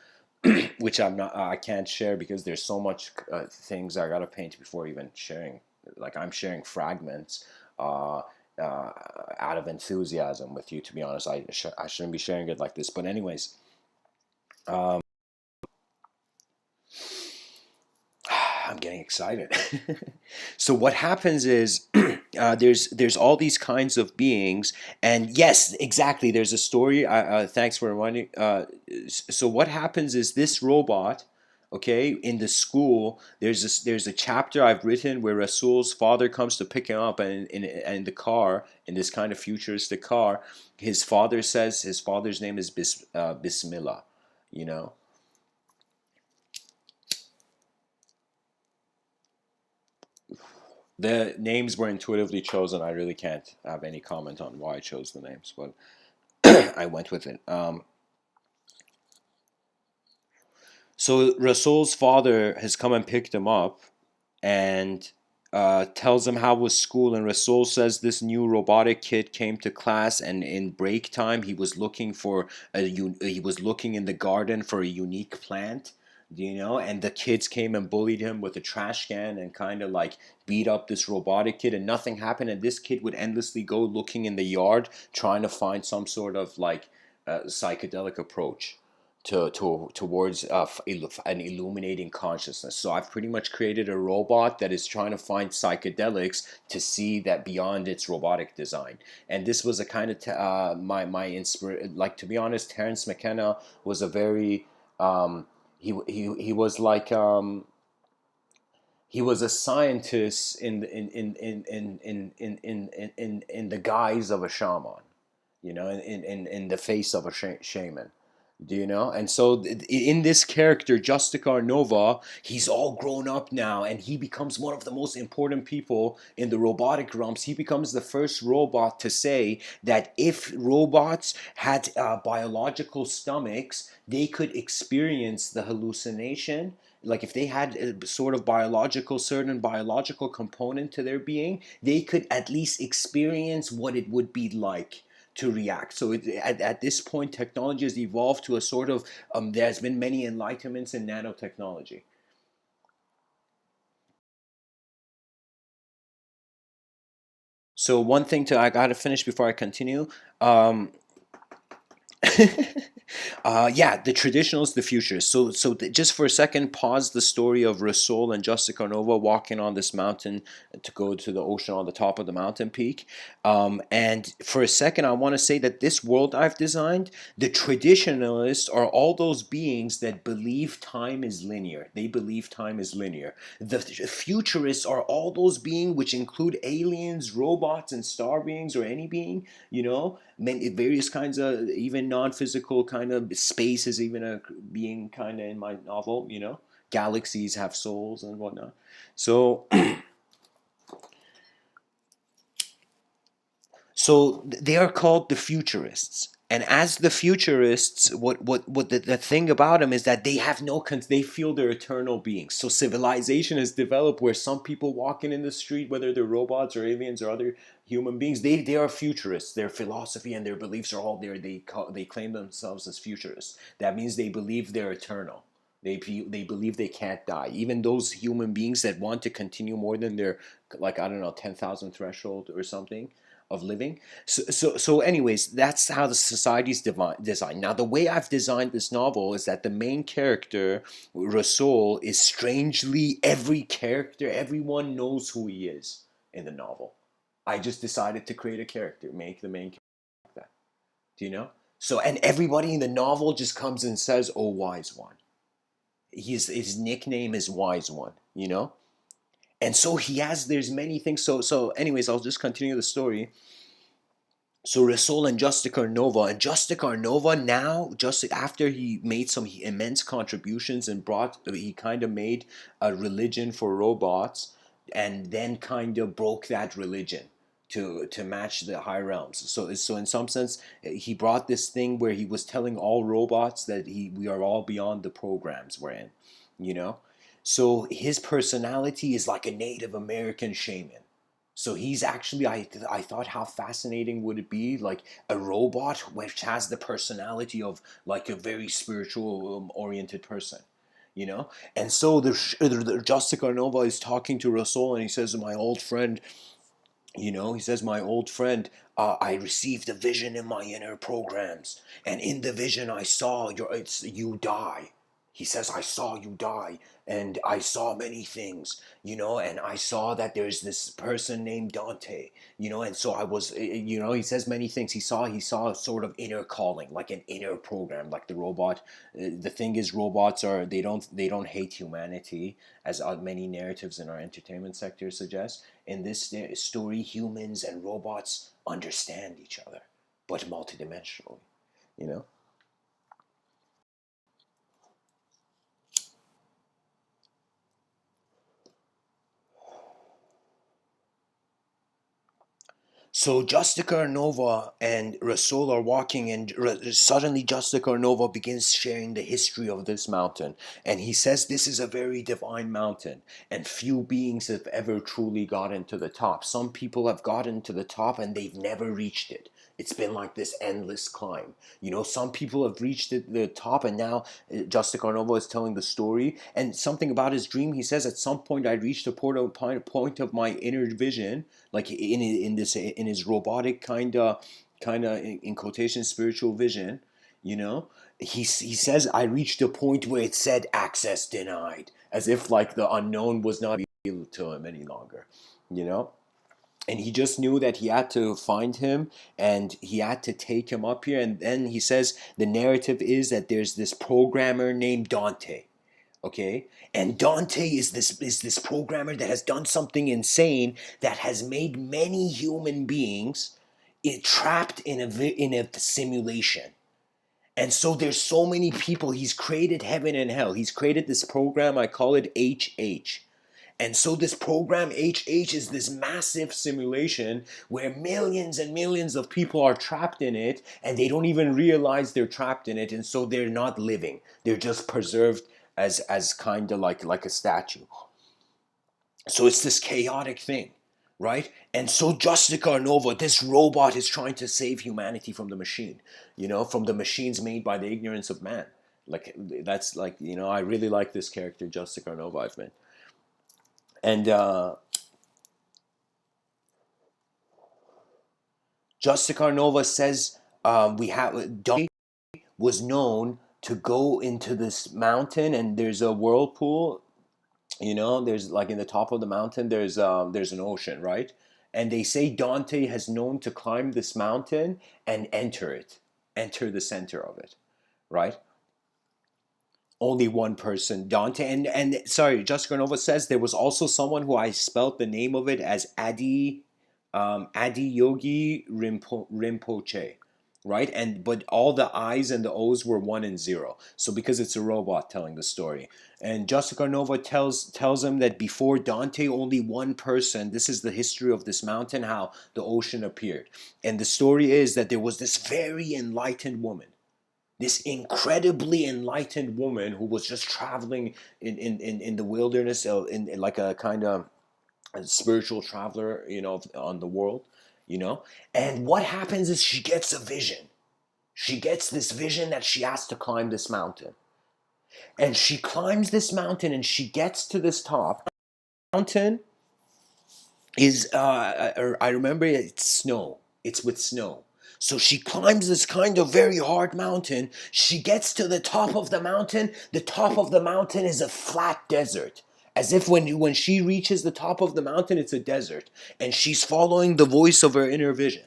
which I can't share because there's so much things I gotta paint before even sharing. Like, I'm sharing fragments. Uh, Out of enthusiasm with you, to be honest. I shouldn't be sharing it like this, but anyways, um, I'm getting excited. So what happens is there's all these kinds of beings, and yes, exactly. There's a story. Thanks for reminding. So what happens is this robot. Okay, in the school, there's a chapter I've written where Rasul's father comes to pick him up, and in the car, in this kind of futuristic car, his father says his father's name is Bismillah. You know, the names were intuitively chosen. I really can't have any comment on why I chose the names, but I went with it. So Rasul's father has come and picked him up, and tells him how was school. And Rasul says this new robotic kid came to class, and in break time he was looking in the garden for a unique plant. And the kids came and bullied him with a trash can and kind of like beat up this robotic kid, and nothing happened. And this kid would endlessly go looking in the yard trying to find some sort of like psychedelic approach towards an illuminating consciousness. So I've pretty much created a robot that is trying to find psychedelics to see that beyond its robotic design. And this was a kind of my inspiration. Like, to be honest, Terence McKenna was a very he was like he was a scientist in the guise of a shaman, in the face of a shaman. Do you know? And so in this character, Justicar Nova, he's all grown up now, and he becomes one of the most important people in the robotic realms. He becomes the first robot to say that if robots had biological stomachs, they could experience the hallucination. Like, if they had a sort of certain biological component to their being, they could at least experience what it would be like to react. So at this point, technology has evolved to a sort of there's been many enlightenments in nanotechnology. So one thing I gotta finish before I continue. Um, yeah, the traditional is the future. Just for a second, pause the story of Rasul and Justica Nova walking on this mountain to go to the ocean on the top of the mountain peak. And for a second, I want to say that this world I've designed, the traditionalists are all those beings that believe time is linear. They believe time is linear. The futurists are all those beings which include aliens, robots, and star beings, or any being, many various kinds of even non-physical kind of space is even a being kind of in my novel. Galaxies have souls and whatnot. So they are called the futurists. And as the futurists, what the thing about them is that they have they feel they're eternal beings. So civilization has developed where some people walking in the street, whether they're robots or aliens or other human beings, they are futurists. Their philosophy and their beliefs are all there. They claim themselves as futurists. That means they believe they're eternal. They believe they can't die. Even those human beings that want to continue more than their, like, I don't know, 10,000 threshold or something of living. Anyways, that's how the society's designed. Now, the way I've designed this novel is that the main character, Rasul, is strangely every character. Everyone knows who he is in the novel. I just decided to create a character, make the main character like that. Do you know? So, and everybody in the novel just comes and says, "Oh, wise one." His nickname is Wise One. And so there's many things. Anyways, I'll just continue the story. So Rasul and Justicar Nova, now, just after he made some immense contributions and he kind of made a religion for robots, and then kind of broke that religion to match the high realms. So in some sense, he brought this thing where he was telling all robots that we are all beyond the programs we're in, you know. So his personality is like a Native American shaman. So he's actually, I thought, how fascinating would it be, like a robot which has the personality of like a very spiritual oriented person, you know? And so the Justic Nova is talking to Rasul, and he says, my old friend, I received a vision in my inner programs, and in the vision I saw you die. He says, I saw you die, and I saw many things, and I saw that there's this person named Dante, and so I was, he says many things. He saw a sort of inner calling, like an inner program, like the robot. The thing is, robots are, they don't hate humanity, as many narratives in our entertainment sector suggest. In this story, humans and robots understand each other, but multidimensionally, you know. So Justica Nova and Rasul are walking, and suddenly Justica Nova begins sharing the history of this mountain. And he says this is a very divine mountain, and few beings have ever truly gotten to the top. Some people have gotten to the top and they've never reached it. It's been like this endless climb. Some people have reached the top, and now Justin Carnova is telling the story. And something about his dream, he says, at some point I reached a point of my inner vision, like in his robotic kind of in quotation spiritual vision. You know, he says I reached a point where it said access denied, as if like the unknown was not revealed to him any longer. You know and he just knew that he had to find him, and he had to take him up here. And then he says the narrative is that there's this programmer named Dante. Okay, and Dante is this programmer that has done something insane, that has made many human beings trapped in a simulation. And so there's so many people. He's created heaven and hell. He's created this program. I call it HH. And so this program HH is this massive simulation where millions and millions of people are trapped in it, and they don't even realize they're trapped in it, and so they're not living. They're just preserved as kind of like a statue. So it's this chaotic thing, right? And so Justica Nova, this robot, is trying to save humanity from the machine, from the machines made by the ignorance of man. Like that's like, I really like this character, Justica Nova, I've been. And Justica Nova says we have Dante was known to go into this mountain, and there's a whirlpool. There's like in the top of the mountain, there's an ocean, right? And they say Dante has known to climb this mountain and enter the center of it, right? Only one person, Dante. And sorry, Jessica Nova says there was also someone who I spelt the name of it as Adi Yogi Rinpoche, right? And but all the I's and the O's were 1 and 0. So because it's a robot telling the story, and Jessica Nova tells him that before Dante, only one person. This is the history of this mountain, how the ocean appeared, and the story is that there was this very enlightened woman, this incredibly enlightened woman who was just traveling in the wilderness, in like a kind of a spiritual traveler, on the world, you know. And what happens is she gets a vision. She gets this vision that she has to climb this mountain. And she climbs this mountain, and she gets to this top. Mountain is I remember it's snow. It's with snow. So she climbs this kind of very hard mountain. She gets to the top of the mountain. The top of the mountain is a flat desert. As if when she reaches the top of the mountain, it's a desert. And she's following the voice of her inner vision.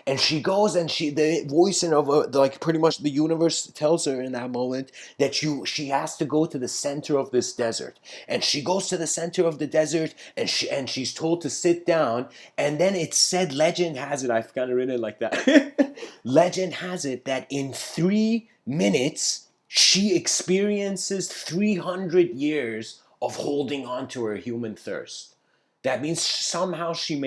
And she goes, and the voice of like pretty much the universe tells her in that moment that she has to go to the center of this desert. And she goes to the center of the desert, and she's told to sit down. And then it's said, legend has it, I've kind of written it like that. Legend has it that in 3 minutes she experiences 300 years of holding on to her human thirst. That means somehow she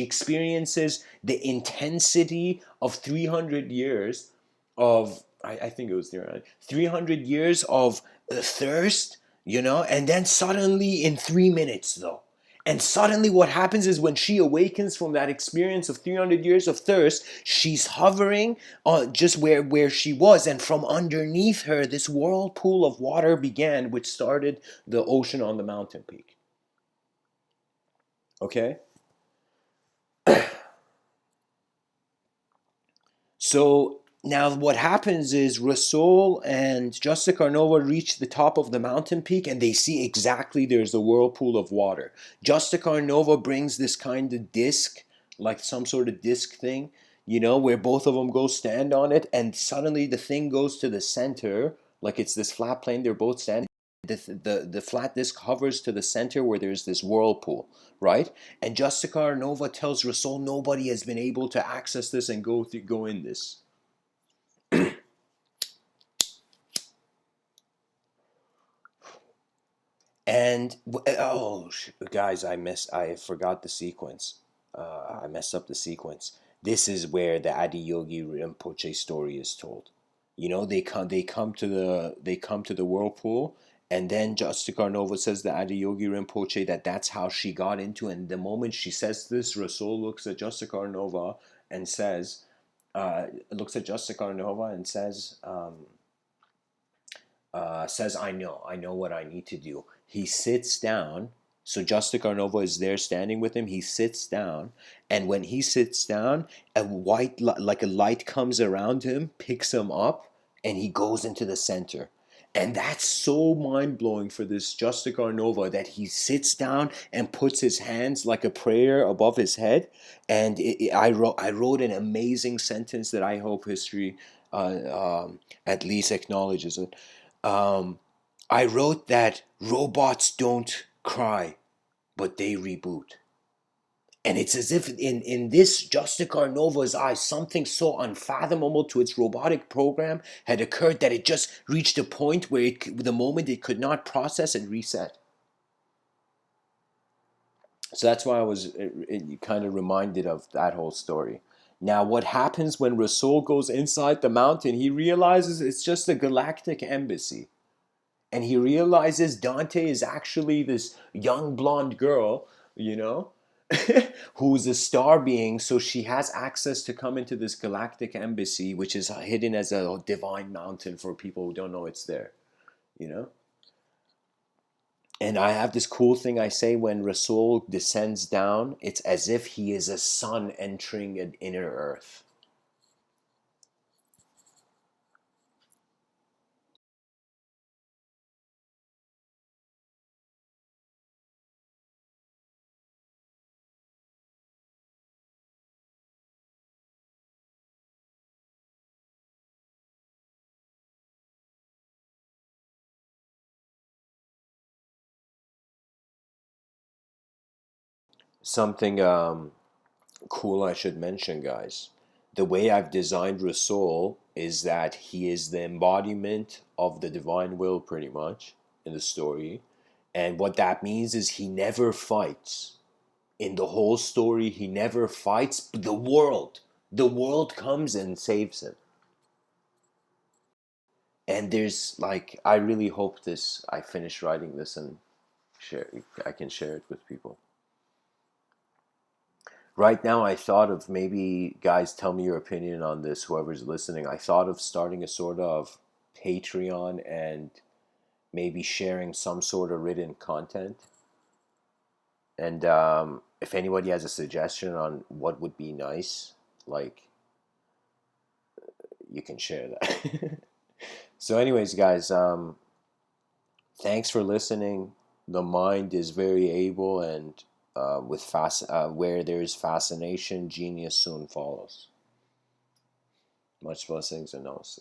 experiences the intensity of 300 years of, I think it was 300 years of thirst, and then suddenly in 3 minutes, though. And suddenly what happens is when she awakens from that experience of 300 years of thirst, she's hovering on just where she was. And from underneath her, this whirlpool of water began, which started the ocean on the mountain peak. Okay? So Now, what happens is Rasool and Justicarnova reach the top of the mountain peak and they see exactly there's a whirlpool of water. Justicarnova brings this kind of disc, like some sort of disc thing, where both of them go stand on it, and suddenly the thing goes to the center, like it's this flat plane, they're both standing. The flat disc hovers to the center where there's this whirlpool, right? And Justicarnova tells Rasool nobody has been able to access this and go in this. And oh, guys, I forgot the sequence. I messed up the sequence. This is where the Adiyogi Rinpoche story is told. They come to the whirlpool, and then Justicarnova says the Adiyogi Rinpoche that's how she got into. And the moment she says this, Rasool looks at Justicarnova and says, I know what I need to do. He sits down. So Justicarnova is there standing with him. He sits down. And when he sits down, like a light comes around him, picks him up, and he goes into the center. And that's so mind blowing for this Justicarnova that he sits down and puts his hands like a prayer above his head. And I wrote an amazing sentence that I hope history at least acknowledges it. um, I wrote that robots don't cry, but they reboot. And it's as if in this Justicarnova's eyes, something so unfathomable to its robotic program had occurred that it just reached a point where the moment it could not process and reset. So that's why I was kind of reminded of that whole story. Now, what happens when Rasool goes inside the mountain? He realizes it's just a galactic embassy. And he realizes Dante is actually this young blonde girl, you know, who's a star being. So she has access to come into this galactic embassy, which is hidden as a divine mountain for people who don't know it's there, you know. And I have this cool thing I say when Rasool descends down, it's as if he is a sun entering an inner earth. Something cool I should mention, guys. The way I've designed Rasool is that he is the embodiment of the divine will, pretty much, in the story. And what that means is he never fights. In the whole story, he never fights the world comes and saves him. And there's like, I really hope I finish writing this and I can share it with people. Right now, I thought of, maybe, guys, tell me your opinion on this, whoever's listening. I thought of starting a sort of Patreon and maybe sharing some sort of written content. And if anybody has a suggestion on what would be nice, like, you can share that. So, anyways, guys, thanks for listening. The mind is very able, and where there is fascination, genius soon follows. Much blessings and namaste.